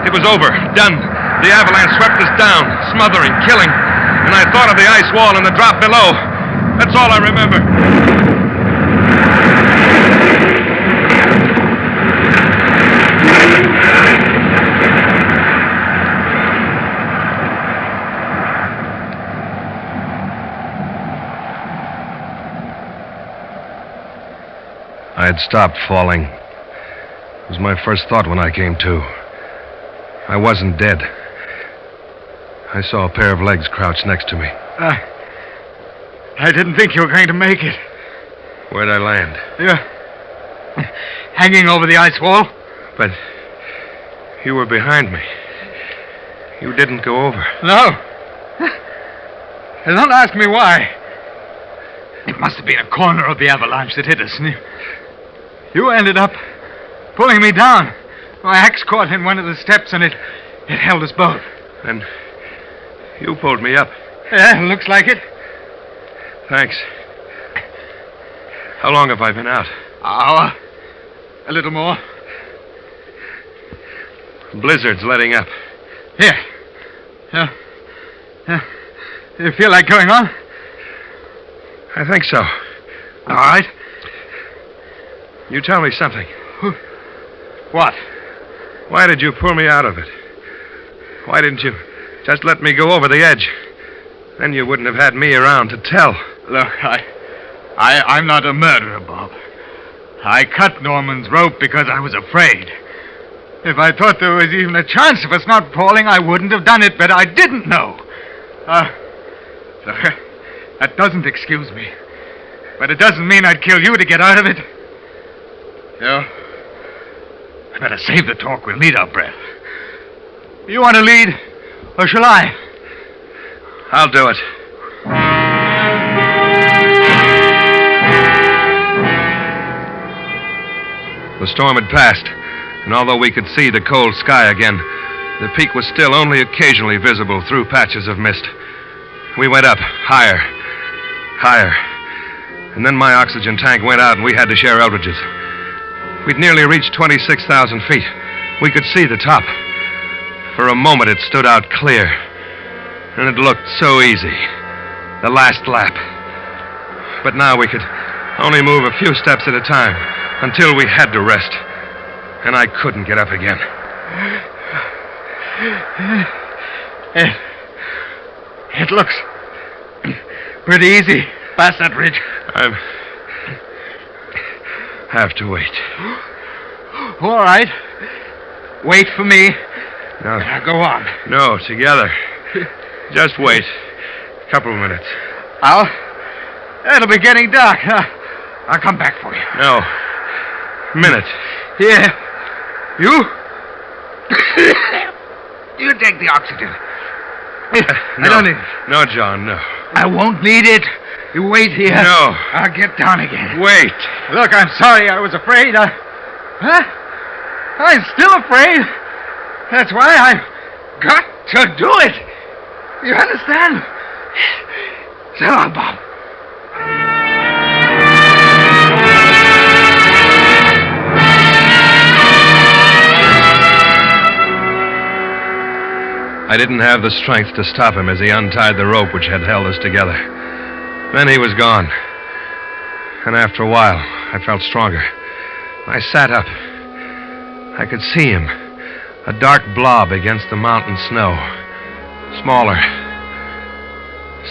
It was over, done. The avalanche swept us down, smothering, killing, and I thought of the ice wall and the drop below. That's all I remember. I had stopped falling. It was my first thought when I came to. I wasn't dead. I saw a pair of legs crouched next to me. I didn't think you were going to make it. Where'd I land? You're hanging over the ice wall. But you were behind me. You didn't go over. No. Don't ask me why. It must have been a corner of the avalanche that hit us. You ended up pulling me down. My axe caught in one of the steps, and it held us both. And you pulled me up. Yeah, looks like it. Thanks. How long have I been out? Hour. A little more. Blizzard's letting up. Here. You feel like going on? I think so. All right. You tell me something. What? Why did you pull me out of it? Why didn't you just let me go over the edge? Then you wouldn't have had me around to tell. Look, I'm not a murderer, Bob. I cut Norman's rope because I was afraid. If I thought there was even a chance of us not falling, I wouldn't have done it, but I didn't know. Look, that doesn't excuse me. But it doesn't mean I'd kill you to get out of it. Yeah. I better save the talk. We'll need our breath. You want to lead, or shall I? I'll do it. The storm had passed, and although we could see the cold sky again, the peak was still only occasionally visible through patches of mist. We went up, higher, higher. And then my oxygen tank went out and we had to share Eldridge's. We'd nearly reached 26,000 feet. We could see the top. For a moment it stood out clear. And it looked so easy. The last lap. But now we could only move a few steps at a time until we had to rest. And I couldn't get up again. It looks pretty easy past that ridge. I have to wait. All right. Wait for me. No. Now go on. No, together. Just wait. A couple of minutes. It'll be getting dark. I'll come back for you. No. Minute. Here. You? You take the oxygen. No. I don't need it. No, John, no. I won't need it. You wait here. No. I'll get down again. Wait. Look, I'm sorry I was afraid. I'm still afraid. That's why I've got to do it. You understand? So long, Bob. I didn't have the strength to stop him as he untied the rope which had held us together. Then he was gone. And after a while, I felt stronger. I sat up. I could see him, a dark blob against the mountain snow. Smaller.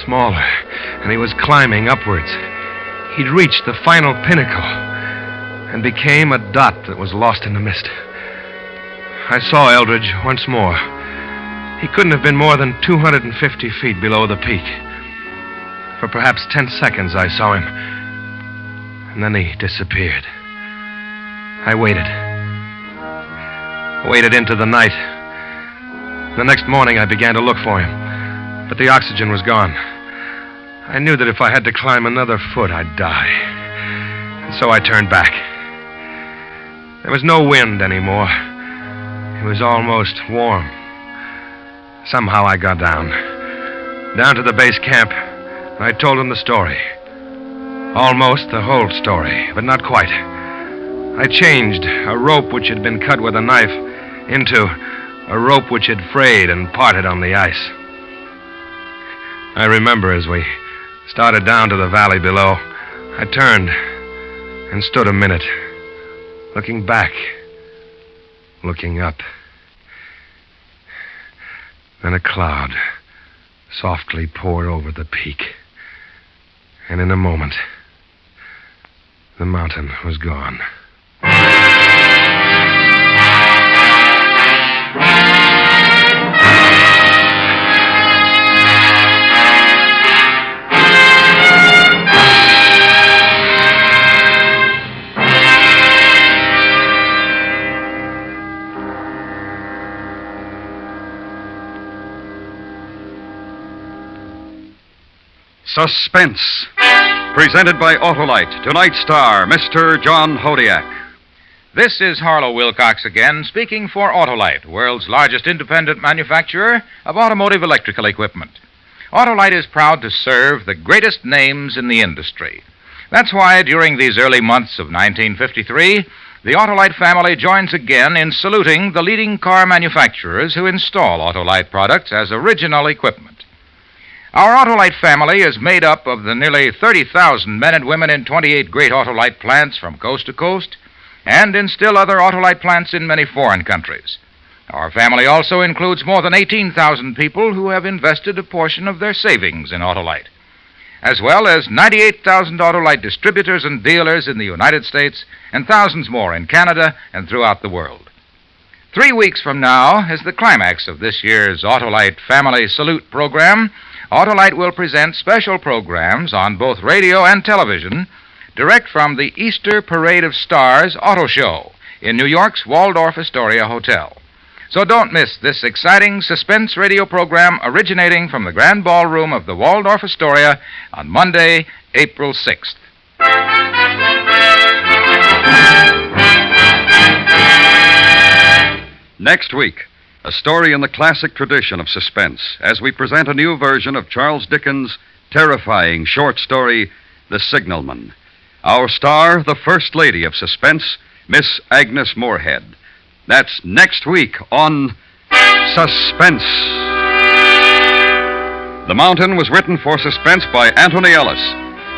Smaller. And he was climbing upwards. He'd reached the final pinnacle and became a dot that was lost in the mist. I saw Eldridge once more. He couldn't have been more than 250 feet below the peak. For perhaps 10 seconds I saw him. And then he disappeared. I waited. Waited into the night. The next morning I began to look for him. But the oxygen was gone. I knew that if I had to climb another foot, I'd die. And so I turned back. There was no wind anymore. It was almost warm. Somehow I got down to the base camp, and I told him the story. Almost the whole story, but not quite. I changed a rope which had been cut with a knife into a rope which had frayed and parted on the ice. I remember as we started down to the valley below, I turned and stood a minute, looking back, looking up. Then a cloud softly poured over the peak. And in a moment, the mountain was gone. Suspense, presented by Autolite. Tonight's star, Mr. John Hodiak. This is Harlow Wilcox again, speaking for Autolite, world's largest independent manufacturer of automotive electrical equipment. Autolite is proud to serve the greatest names in the industry. That's why during these early months of 1953, the Autolite family joins again in saluting the leading car manufacturers who install Autolite products as original equipment. Our Autolite family is made up of the nearly 30,000 men and women in 28 great Autolite plants from coast to coast, and in still other Autolite plants in many foreign countries. Our family also includes more than 18,000 people who have invested a portion of their savings in Autolite, as well as 98,000 Autolite distributors and dealers in the United States, and thousands more in Canada and throughout the world. 3 weeks from now is the climax of this year's Autolite Family Salute program. Autolite will present special programs on both radio and television, direct from the Easter Parade of Stars Auto Show in New York's Waldorf Astoria Hotel. So don't miss this exciting suspense radio program originating from the Grand Ballroom of the Waldorf Astoria on Monday, April 6th. Next week, a story in the classic tradition of suspense as we present a new version of Charles Dickens' terrifying short story, The Signalman. Our star, the First Lady of Suspense, Miss Agnes Moorehead. That's next week on Suspense. The Mountain was written for Suspense by Anthony Ellis.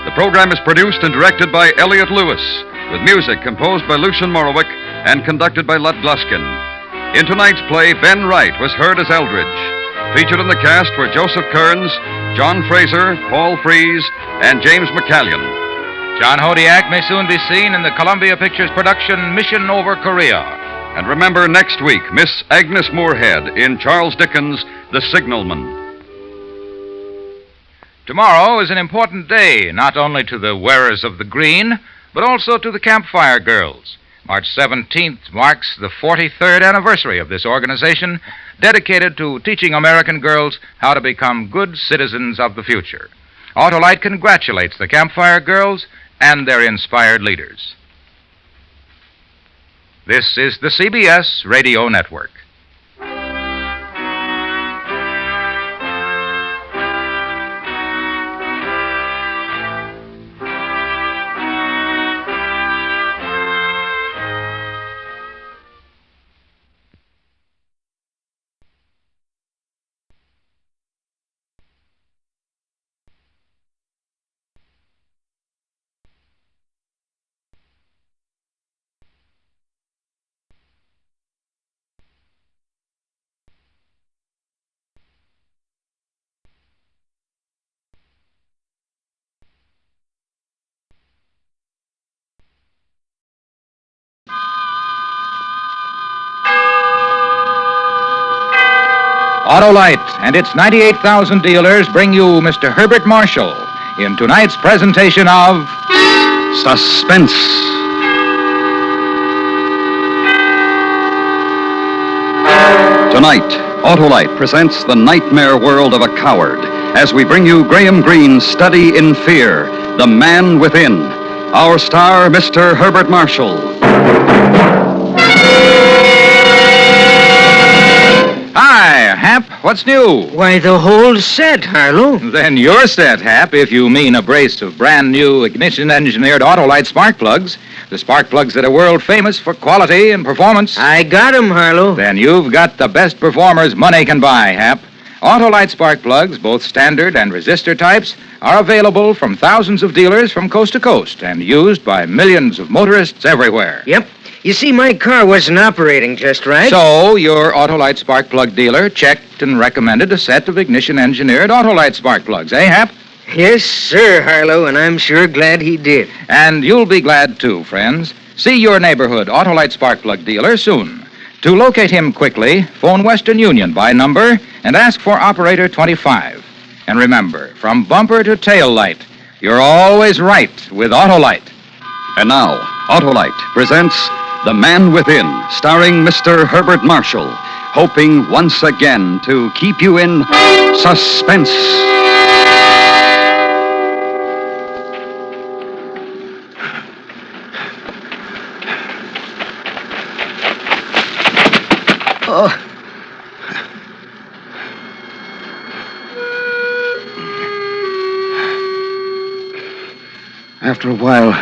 The program is produced and directed by Elliott Lewis, with music composed by Lucian Morowick and conducted by Lud Gluskin. In tonight's play, Ben Wright was heard as Eldridge. Featured in the cast were Joseph Kearns, John Fraser, Paul Frees, and James McCallion. John Hodiak may soon be seen in the Columbia Pictures production Mission Over Korea. And remember, next week, Miss Agnes Moorehead in Charles Dickens' The Signalman. Tomorrow is an important day, not only to the wearers of the green, but also to the Campfire Girls. March 17th marks the 43rd anniversary of this organization, dedicated to teaching American girls how to become good citizens of the future. Autolite congratulates the Campfire Girls and their inspired leaders. This is the CBS Radio Network. Autolite and its 98,000 dealers bring you Mr. Herbert Marshall in tonight's presentation of Suspense. Tonight, Autolite presents the nightmare world of a coward as we bring you Graham Greene's Study in Fear, The Man Within. Our star, Mr. Herbert Marshall. Hi, Hap. What's new? Why, the whole set, Harlow. Then you're set, Hap, if you mean a brace of brand new ignition-engineered Autolite spark plugs. The spark plugs that are world famous for quality and performance. I got 'em, Harlow. Then you've got the best performers money can buy, Hap. Autolite spark plugs, both standard and resistor types, are available from thousands of dealers from coast to coast and used by millions of motorists everywhere. Yep. You see, my car wasn't operating just right. So, your Autolite spark plug dealer checked and recommended a set of ignition-engineered Autolite spark plugs, eh, Hap? Yes, sir, Harlow, and I'm sure glad he did. And you'll be glad, too, friends. See your neighborhood Autolite spark plug dealer soon. To locate him quickly, phone Western Union by number and ask for operator 25. And remember, from bumper to tail light, you're always right with Autolite. And now, Autolite presents The Man Within, starring Mr. Herbert Marshall, hoping once again to keep you in suspense. Oh. After a while,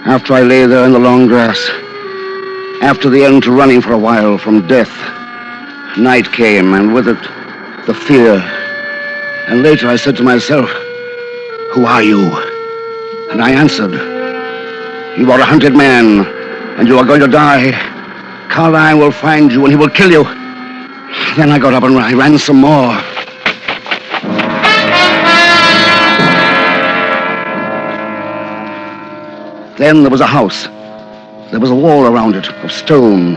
after I lay there in the long grass, after the end to running for a while from death, night came, and with it, the fear. And later I said to myself, "Who are you?" And I answered, "You are a hunted man, and you are going to die. Carline will find you, and he will kill you." Then I got up and I ran some more. Then there was a house. There was a wall around it of stone,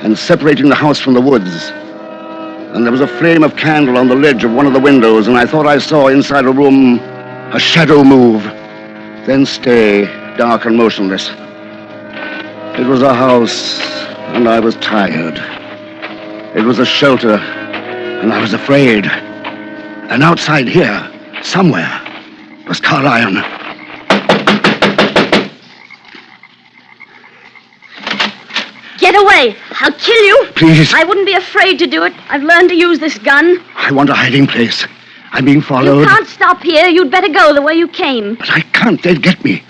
and separating the house from the woods. And there was a flame of candle on the ledge of one of the windows, and I thought I saw inside a room a shadow move, then stay, dark and motionless. It was a house, and I was tired. It was a shelter, and I was afraid. And outside here, somewhere, was Carline. Get away! I'll kill you! Please. I wouldn't be afraid to do it. I've learned to use this gun. I want a hiding place. I'm being followed. You can't stop here. You'd better go the way you came. But I can't. They'd get me.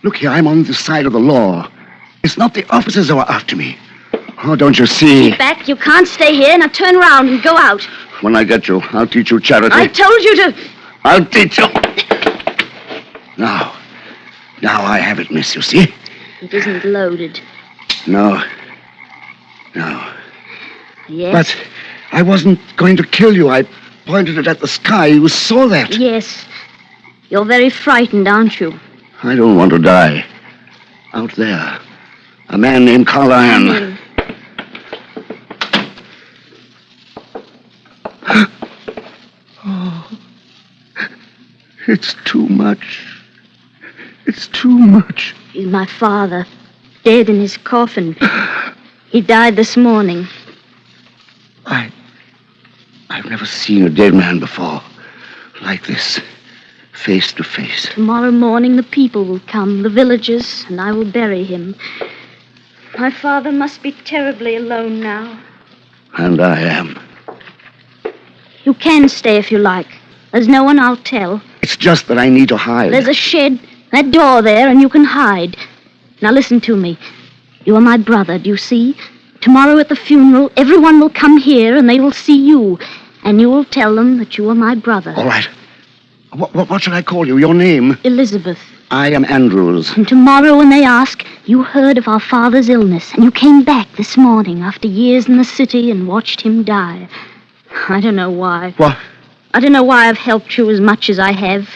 Look here, I'm on the side of the law. It's not the officers who are after me. Oh, don't you see? Keep back. You can't stay here. Now turn around and go out. When I get you, I'll teach you charity. I told you to... I'll teach you. Now I have it, miss, you see? It isn't loaded. No. Yes? But I wasn't going to kill you. I pointed it at the sky. You saw that. Yes. You're very frightened, aren't you? I don't want to die. Out there, a man named Carline. Oh, it's too much. It's too much. He's my father, dead in his coffin. He died this morning. I've never seen a dead man before. Like this. Face to face. Tomorrow morning the people will come, the villagers, and I will bury him. My father must be terribly alone now. And I am. You can stay if you like. There's no one I'll tell. It's just that I need to hide. There's a shed, that door there, and you can hide. Now listen to me. You are my brother, do you see? Tomorrow at the funeral, everyone will come here and they will see you. And you will tell them that you are my brother. All right. What shall I call you? Your name? Elizabeth. I am Andrews. And tomorrow when they ask, you heard of our father's illness, and you came back this morning after years in the city and watched him die. I don't know why. What? I don't know why I've helped you as much as I have.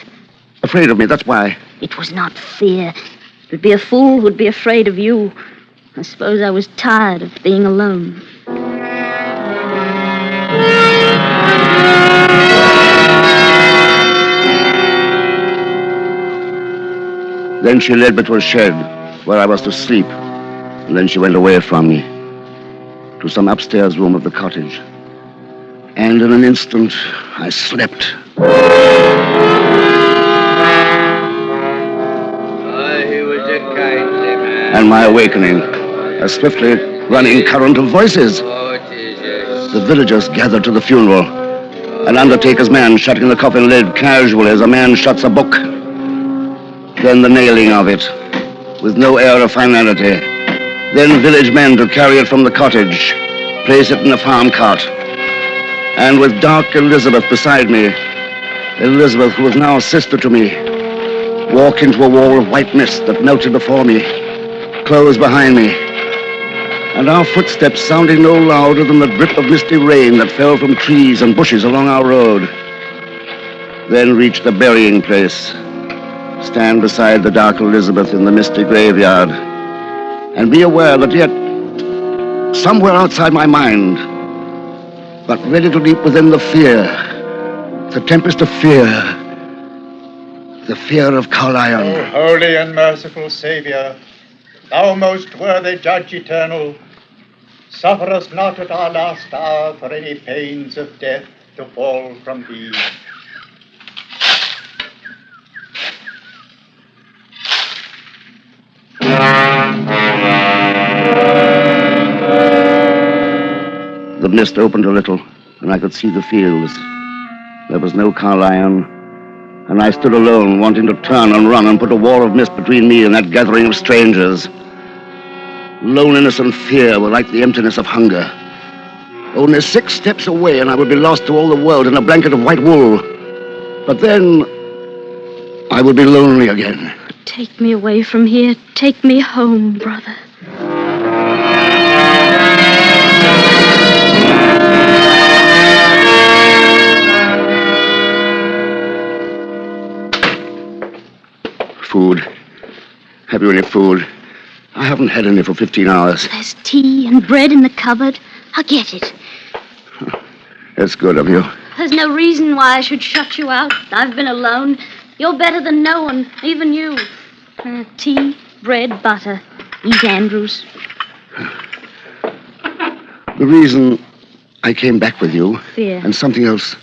Afraid of me, that's why. It was not fear. It would be a fool who'd be afraid of you. I suppose I was tired of being alone. Then she led me to a shed where I was to sleep. And then she went away from me to some upstairs room of the cottage. And in an instant, I slept. He was a kindly man. And my awakening, a swiftly running current of voices. The villagers gathered to the funeral. An undertaker's man shutting the coffin lid casually as a man shuts a book. Then the nailing of it, with no air of finality. Then village men to carry it from the cottage, place it in a farm cart. And with dark Elizabeth beside me, Elizabeth, who was now sister to me, walk into a wall of white mist that melted before me, close behind me, and our footsteps sounding no louder than the drip of misty rain that fell from trees and bushes along our road. Then reach the burying place, stand beside the dark Elizabeth in the misty graveyard, and be aware that yet, somewhere outside my mind, but ready to leap within the fear, the tempest of fear, the fear of Carlion. O holy and merciful Saviour, thou most worthy Judge eternal, suffer us not at our last hour for any pains of death to fall from thee. The mist opened a little, and I could see the fields. There was no Carlion, and I stood alone, wanting to turn and run and put a wall of mist between me and that gathering of strangers. Loneliness and fear were like the emptiness of hunger. Only 6 steps away, and I would be lost to all the world in a blanket of white wool. But then, I would be lonely again. Take me away from here. Take me home, brother. Food. Have you any food? I haven't had any for 15 hours. There's tea and bread in the cupboard. I'll get it. That's good of you. There's no reason why I should shut you out. I've been alone. You're better than no one, even you. Tea, bread, butter. Eat, Andrews. The reason I came back with you... Fear. And something else.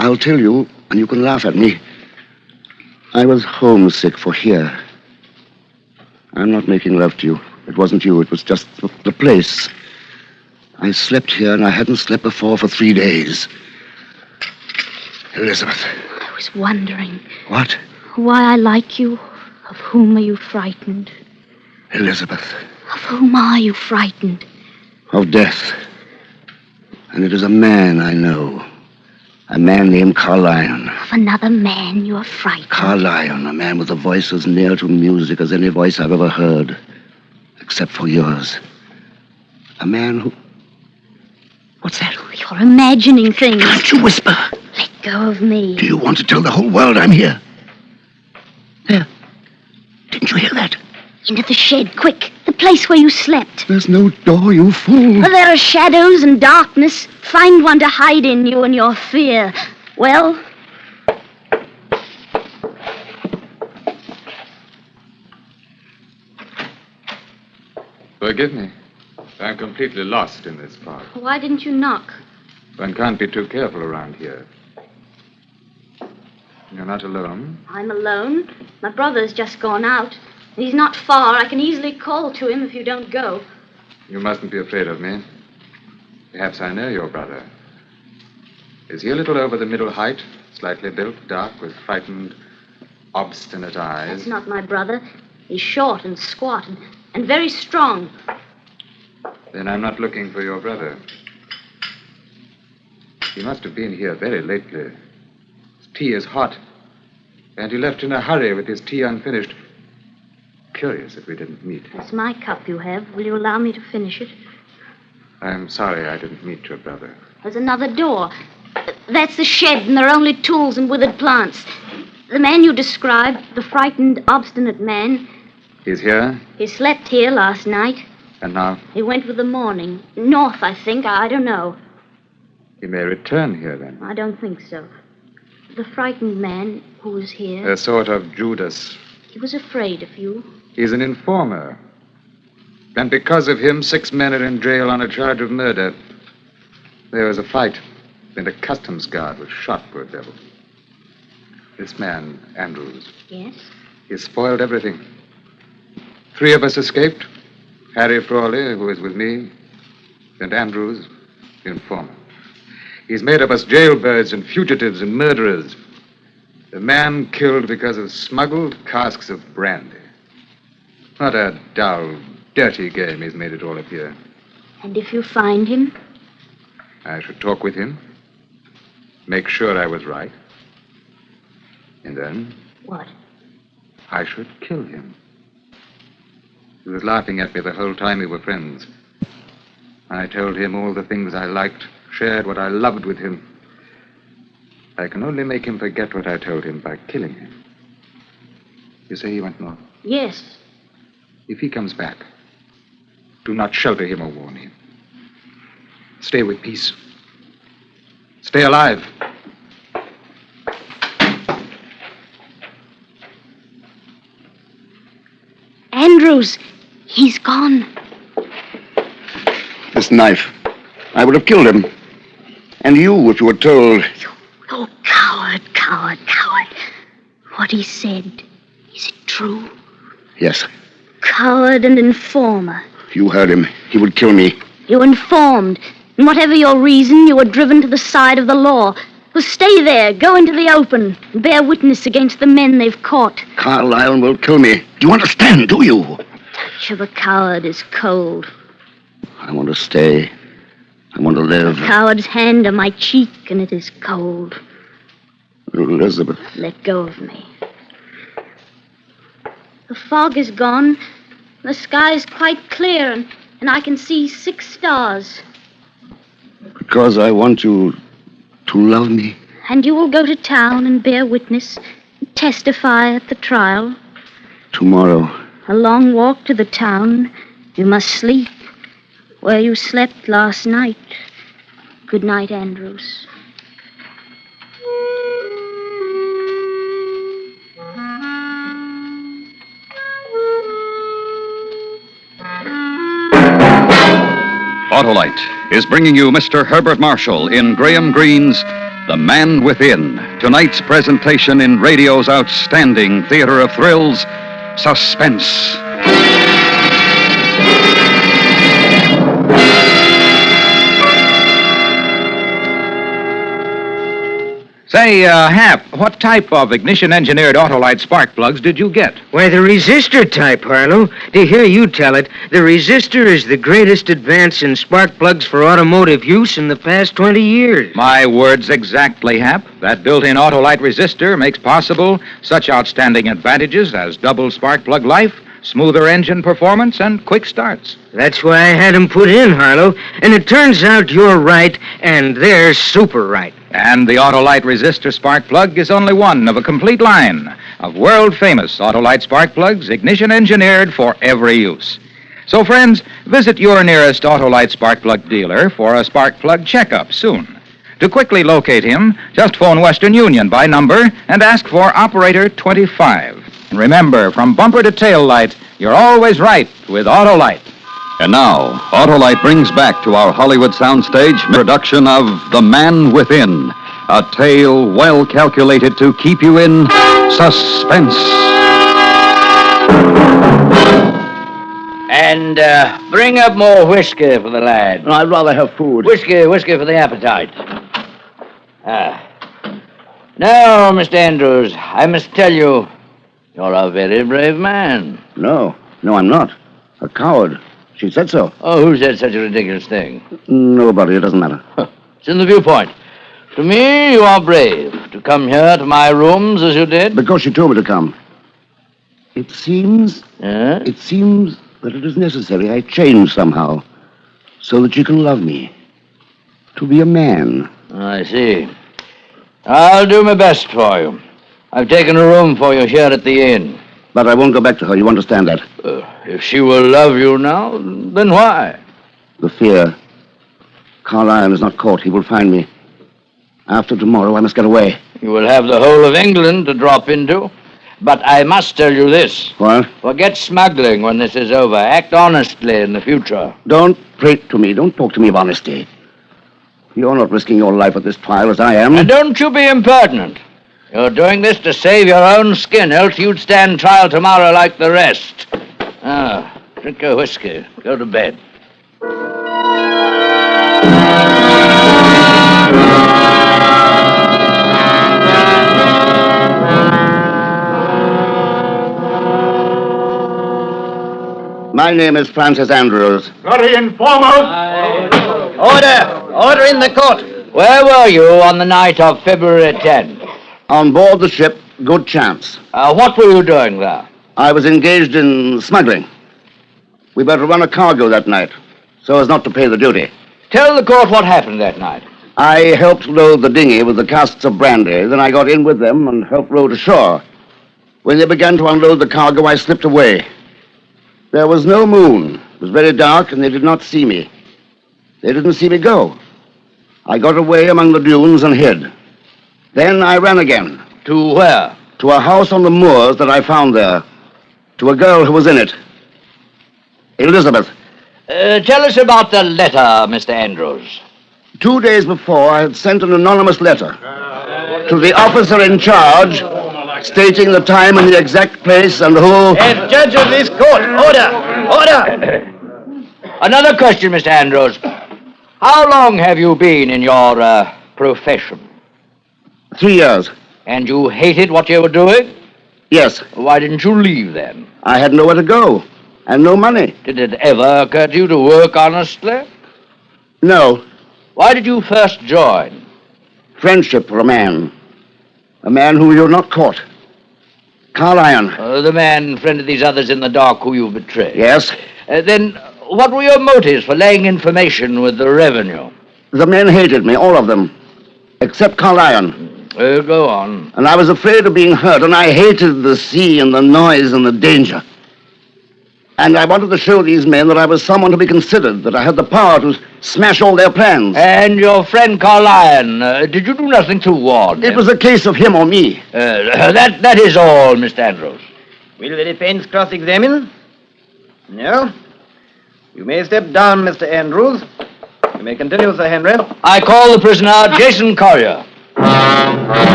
I'll tell you, and you can laugh at me. I was homesick for here. I'm not making love to you. It wasn't you. It was just the place. I slept here, and I hadn't slept before for 3 days. Elizabeth. I was wondering. What? Why I like you. Of whom are you frightened? Elizabeth. Of whom are you frightened? Of death. And it is a man I know. A man named Carlion. Of another man you are frightened. Carlion, a man with a voice as near to music as any voice I've ever heard. Except for yours. A man who... What's that? You're imagining things. Can't you whisper? Let go of me. Do you want to tell the whole world I'm here? There. Didn't you hear that? Into the shed, quick. The place where you slept. There's no door, you fool. Well, there are shadows and darkness. Find one to hide in, you and your fear. Well... Forgive me. I'm completely lost in this part. Why didn't you knock? One can't be too careful around here. You're not alone? I'm alone. My brother's just gone out. He's not far. I can easily call to him if you don't go. You mustn't be afraid of me. Perhaps I know your brother. Is he a little over the middle height, slightly built, dark, with frightened, obstinate eyes? That's not my brother. He's short and squat and very strong. Then I'm not looking for your brother. He must have been here very lately. His tea is hot, and he left in a hurry with his tea unfinished. Curious that we didn't meet. That's my cup you have. Will you allow me to finish it? I'm sorry I didn't meet your brother. There's another door. That's the shed, and there are only tools and withered plants. The man you described, the frightened, obstinate man, He's here, he slept here last night. and now He went with the morning. North, I think. I don't know. he may return here then. I don't think so. The frightened man who was here. A sort of Judas, He was afraid of you. He's an informer. And because of him, 6 men are in jail on a charge of murder. There was a fight, and a customs guard was shot, poor devil. This man, Andrews, Yes? he spoiled everything. 3 of us escaped. Harry Frawley, who is with me, and Andrews, the informer. He's made of us jailbirds and fugitives and murderers. The man killed because of smuggled casks of brandy. What a dull, dirty game he's made it all appear. And if you find him? I should talk with him, make sure I was right, and then What? I should kill him. He was laughing at me the whole time we were friends. I told him all the things I liked, shared what I loved with him. I can only make him forget what I told him by killing him. You say he went north? Yes. If he comes back, do not shelter him or warn him. Stay with peace. Stay alive. Andrews, he's gone. This knife. I would have killed him. And you, if you were told. Oh, coward, coward, coward. What he said, is it true? Yes, Coward and informer. you heard him. He would kill me. You informed. And whatever your reason, you were driven to the side of the law. Well, stay there, go into the open, and bear witness against the men they've caught. Carlyle will kill me. Do you understand, do you? Touch of a coward is cold. I want to stay. I want to live. A coward's hand on my cheek, and it is cold. Elizabeth. Let go of me. The fog is gone. The sky is quite clear, and I can see 6 stars. Because I want you to love me. And you will go to town and bear witness, and testify at the trial. Tomorrow. A long walk to the town. You must sleep where you slept last night. Good night, Andrews. Autolite is bringing you Mr. Herbert Marshall in Graham Greene's The Man Within, tonight's presentation in radio's outstanding theater of thrills, Suspense. Say, Hap, what type of ignition-engineered Autolite spark plugs did you get? Why, the resistor type, Harlow. To hear you tell it, the resistor is the greatest advance in spark plugs for automotive use in the past 20 years. My words exactly, Hap. That built-in Autolite resistor makes possible such outstanding advantages as double spark plug life, smoother engine performance, and quick starts. That's why I had 'em put in, Harlow. And it turns out you're right, and they're super right. And the Autolite resistor spark plug is only one of a complete line of world-famous Autolite spark plugs, ignition-engineered for every use. So, friends, visit your nearest Autolite spark plug dealer for a spark plug checkup soon. To quickly locate him, just phone Western Union by number and ask for Operator 25. And remember, from bumper to tail light, you're always right with Autolite. And now, Autolite brings back to our Hollywood soundstage production of The Man Within, a tale well calculated to keep you in suspense. And bring up more whiskey for the lad. I'd rather have food. Whiskey for the appetite. Now, Mr. Andrews, I must tell you, you're a very brave man. No, I'm not. A coward. She said so. Oh, who said such a ridiculous thing? Nobody. It doesn't matter. It's in the viewpoint. To me, you are brave. To come here to my rooms as you did. Because she told me to come. It seems... Yeah? It seems that it is necessary I change somehow so that you can love me. To be a man. I see. I'll do my best for you. I've taken a room for you here at the inn. But I won't go back to her. You understand that? If she will love you now, then why? The fear. Carlyle is not caught. He will find me. After tomorrow, I must get away. You will have the whole of England to drop into. But I must tell you this. What? Forget smuggling when this is over. Act honestly in the future. Don't prate to me. Don't talk to me of honesty. You're not risking your life at this trial as I am. And don't you be impertinent. You're doing this to save your own skin, else you'd stand trial tomorrow like the rest. Ah, drink your whiskey. Go to bed. My name is Francis Andrews. Very informal. Order in the court. Where were you on the night of February 10th? On board the ship, Good Chance. What were you doing there? I was engaged in smuggling. We were to run a cargo that night, so as not to pay the duty. Tell the court what happened that night. I helped load the dinghy with the casks of brandy. Then I got in with them and helped row to shore. When they began to unload the cargo, I slipped away. There was no moon. It was very dark, and they did not see me. They didn't see me go. I got away among the dunes and hid. Then I ran again. To where? To a house on the moors that I found there. To a girl who was in it. Elizabeth. Tell us about the letter, Mr. Andrews. 2 days before, I had sent an anonymous letter to the officer in charge, stating the time and the exact place and who... Judge of this court, order! Another question, Mr. Andrews. How long have you been in your profession? 3 years. And you hated what you were doing? Yes. Why didn't you leave then? I had nowhere to go, and no money. Did it ever occur to you to work honestly? No. Why did you first join? Friendship for a man. A man whom you're not caught. Carl Iron. The man friended these others in the dark who you betrayed. Yes. Then what were your motives for laying information with the revenue? The men hated me, all of them, except Carl Iron. Go on. And I was afraid of being hurt, and I hated the sea and the noise and the danger. And I wanted to show these men that I was someone to be considered, that I had the power to smash all their plans. And your friend Carl Iron, did you do nothing to warn him? It was a case of him or me. That is all, Mr. Andrews. Will the defense cross-examine? No? You may step down, Mr. Andrews. You may continue, Sir Henry. I call the prisoner Jason Collier.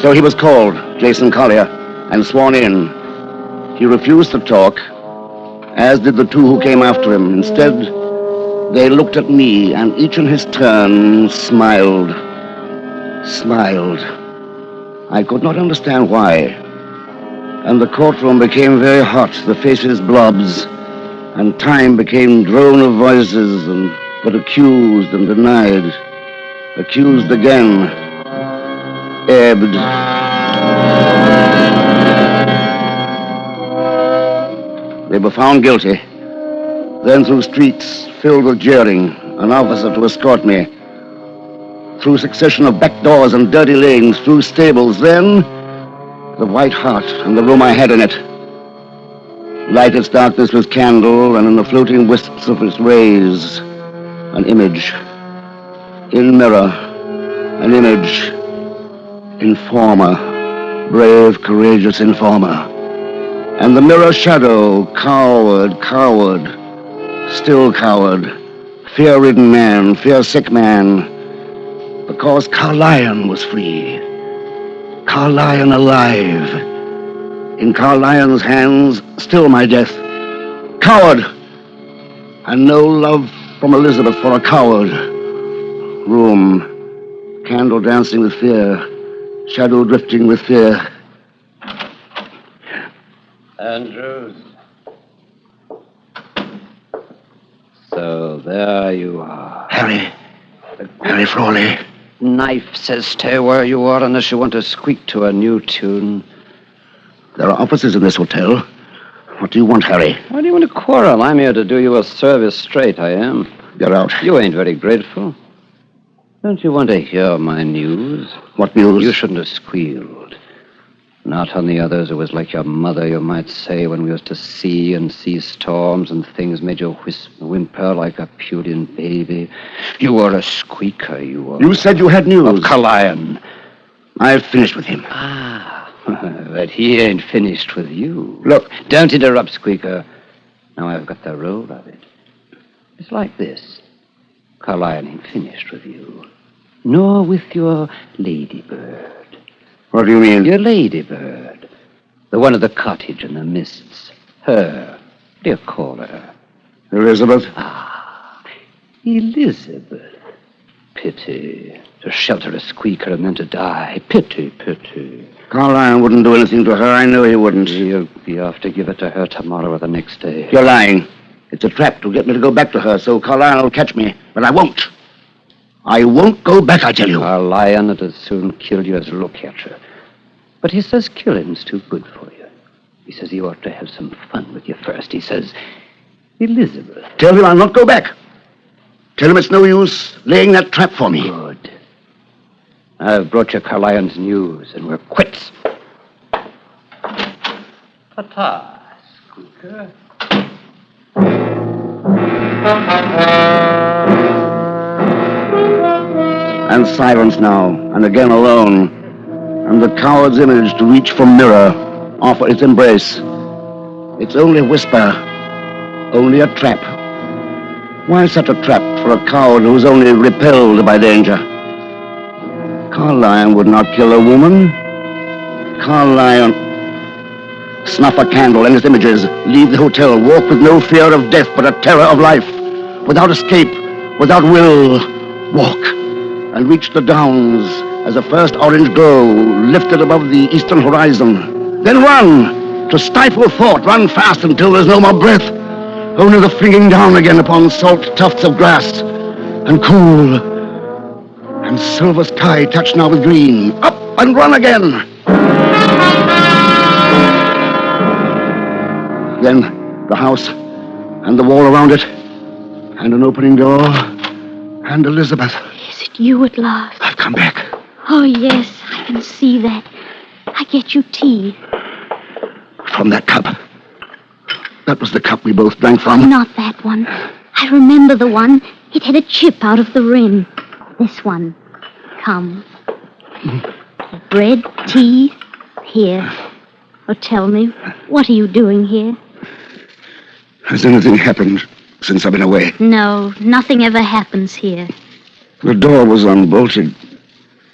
So he was called, Jason Collier, and sworn in. He refused to talk, as did the two who came after him. Instead, they looked at me, and each in his turn smiled. Smiled. I could not understand why. And the courtroom became very hot, the faces blobs, and time became drone of voices, and but accused and denied, accused again, ebbed. They were found guilty. Then through streets filled with jeering, an officer to escort me. Through succession of back doors and dirty lanes, through stables, then the White Hart and the room I had in it. Light its darkness with candle, and in the floating wisps of its rays, an image. In mirror, an image. Informer, brave, courageous informer. And the mirror shadow, coward, still coward, fear-ridden man, fear-sick man, because Carl Iron was free. Carl Iron alive. In Carl Ion's hands, still my death. Coward! And no love from Elizabeth for a coward. Room, candle dancing with fear, shadow drifting with fear. Andrews. So there you are. Harry Frawley. Knife says stay where you are unless you want to squeak to a new tune. There are officers in this hotel. What do you want, Harry? Why do you want to quarrel? I'm here to do you a service straight, I am. Get out. You ain't very grateful. Don't you want to hear my news? What news? You shouldn't have squealed. Not on the others. It was like your mother, you might say, when we was to sea and see storms and things made you whimper like a puling baby. You were a squeaker, you were. You said you had news. Of Carl Iron. I've finished with him. But he ain't finished with you. Look. Don't interrupt, Squeaker. Now I've got the roll of it. It's like this. Carlyle ain't finished with you. Nor with your ladybird. What do you mean? Your ladybird. The one at the cottage in the mists. Her. What do you call her? Elizabeth? Elizabeth. Pity. To shelter a Squeaker and then to die. Pity, pity. Carlyle wouldn't do anything to her. I know he wouldn't. You'll be off to give it to her tomorrow or the next day. You're lying. It's a trap to get me to go back to her, so Carlyle will catch me. But I won't. I won't go back, I tell you. Our lion would as soon kill you as look at you. But he says killing's too good for you. He says you ought to have some fun with you first. He says, Elizabeth. Tell him I'll not go back. Tell him it's no use laying that trap for me. Good. I've brought you Carlyon's news, and we're quits. Ta-ta, Squeaker. And silence now, and again alone. And the coward's image to reach for mirror, offer its embrace. It's only a whisper, only a trap. Why such a trap for a coward who's only repelled by danger? Carlyle would not kill a woman. Carlyle... Snuff a candle and its images. Leave the hotel. Walk with no fear of death, but a terror of life. Without escape, without will. Walk and reach the downs as the first orange glow lifted above the eastern horizon. Then run to stifle thought. Run fast until there's no more breath. Only the flinging down again upon salt tufts of grass. And cool. And silver sky touched now with green. Up and run again. Then the house, and the wall around it, and an opening door, and Elizabeth. Is it you at last? I've come back. Oh, yes, I can see that. I get you tea. From that cup. That was the cup we both drank from. Not that one. I remember the one. It had a chip out of the rim. This one. Come. Bread, tea, here. Oh, tell me, what are you doing here? Has anything happened since I've been away? No, nothing ever happens here. The door was unbolted.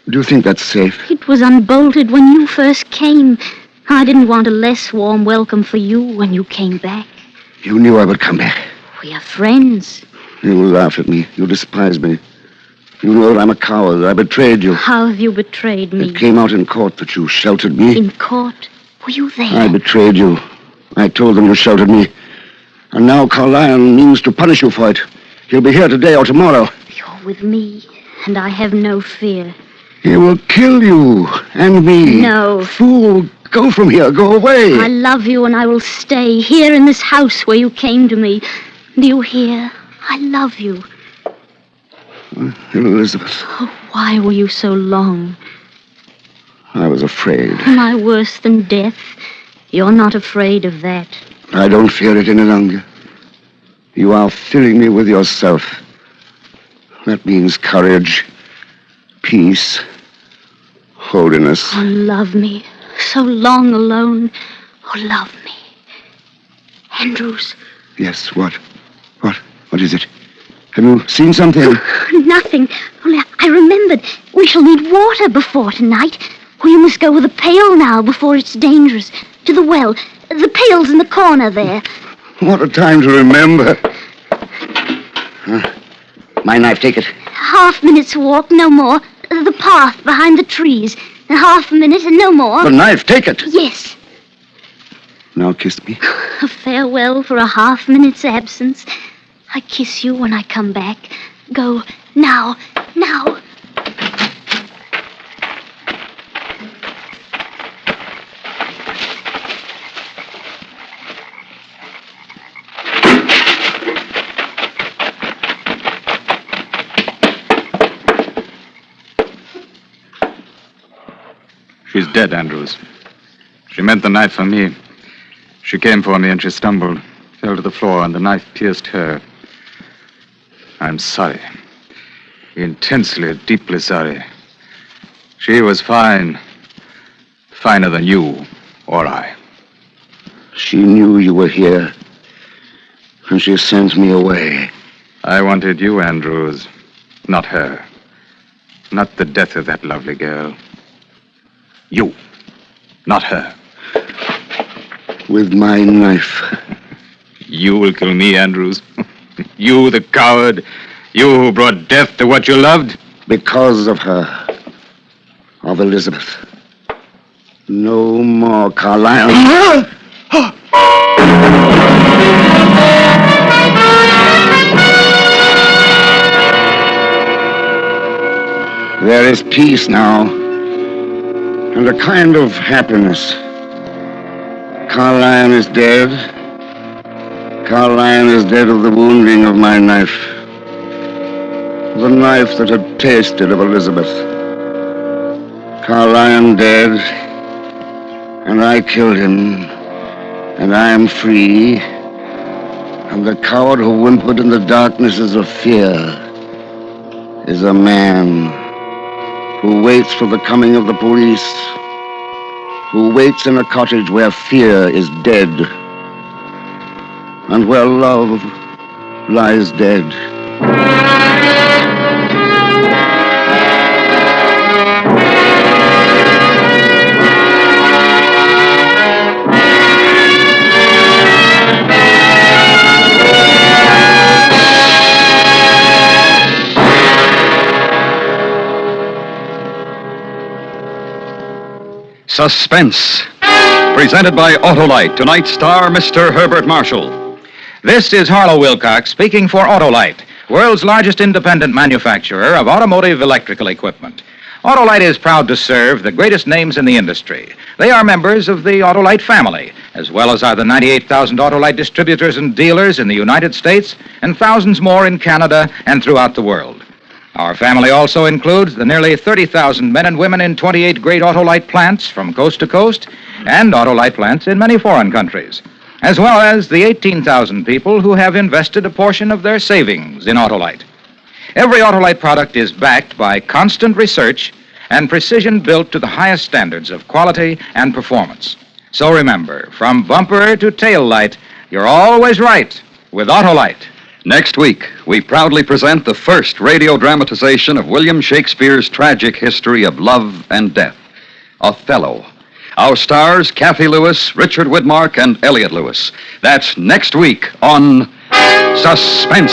Do you think that's safe? It was unbolted when you first came. I didn't want a less warm welcome for you when you came back. You knew I would come back. We are friends. You laugh at me. You despise me. You know that I'm a coward. I betrayed you. How have you betrayed me? It came out in court that you sheltered me. In court? Were you there? I betrayed you. I told them you sheltered me. And now Carlyle means to punish you for it. He'll be here today or tomorrow. You're with me, and I have no fear. He will kill you and me. No. Fool, go from here. Go away. I love you, and I will stay here in this house where you came to me. Do you hear? I love you. Elizabeth. Oh, why were you so long? I was afraid. Am I worse than death? You're not afraid of that. I don't fear it any longer. You are filling me with yourself. That means courage, peace, holiness. Oh, love me. So long alone. Oh, love me. Andrews. Yes, what? What is it? Have you seen something? Nothing. Only I remembered. We shall need water before tonight. We must go with a pail now before it's dangerous. To the well. The pail's in the corner there. What a time to remember. My knife, take it. Half minute's walk, no more. The path behind the trees. Half a minute and no more. The knife, take it. Yes. Now kiss me. A farewell for a half-minute's absence. I kiss you when I come back. Go, now. She's dead, Andrews. She meant the knife for me. She came for me and she stumbled, fell to the floor, and the knife pierced her. I'm sorry. Intensely, deeply sorry. She was fine. Finer than you or I. She knew you were here, and she sent me away. I wanted you, Andrews, not her. Not the death of that lovely girl. You, not her. With my knife. You will kill me, Andrews. You, the coward. You who brought death to what you loved. Because of her. Of Elizabeth. No more, Carlyle. There is peace now, and a kind of happiness. Carlyle is dead. Carlyle is dead of the wounding of my knife. The knife that had tasted of Elizabeth. Carlyle dead, and I killed him, and I am free. And the coward who whimpered in the darknesses of fear is a man who waits for the coming of the police, who waits in a cottage where fear is dead, and where love lies dead. Suspense. Presented by Autolite. Tonight's star, Mr. Herbert Marshall. This is Harlow Wilcox speaking for Autolite, world's largest independent manufacturer of automotive electrical equipment. Autolite is proud to serve the greatest names in the industry. They are members of the Autolite family, as well as are the 98,000 Autolite distributors and dealers in the United States and thousands more in Canada and throughout the world. Our family also includes the nearly 30,000 men and women in 28 great Autolite plants from coast to coast and Autolite plants in many foreign countries, as well as the 18,000 people who have invested a portion of their savings in Autolite. Every Autolite product is backed by constant research and precision built to the highest standards of quality and performance. So remember, from bumper to tail light, you're always right with Autolite. Next week, we proudly present the first radio dramatization of William Shakespeare's tragic history of love and death, Othello. Our stars, Kathy Lewis, Richard Widmark, and Elliot Lewis. That's next week on Suspense.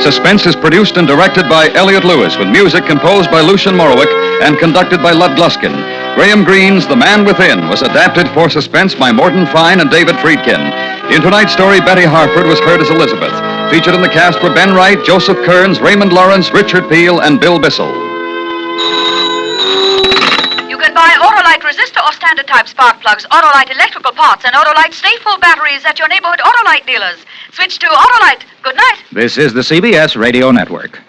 Suspense is produced and directed by Elliot Lewis, with music composed by Lucian Morowick and conducted by Lud Gluskin. Graham Greene's The Man Within was adapted for Suspense by Morton Fine and David Friedkin. In tonight's story, Betty Harford was heard as Elizabeth. Featured in the cast were Ben Wright, Joseph Kearns, Raymond Lawrence, Richard Peel, and Bill Bissell. You can buy Autolite resistor or standard type spark plugs, Autolite electrical parts, and Autolite Stay-Full batteries at your neighborhood Autolite dealers. Switch to Autolite. Good night. This is the CBS Radio Network.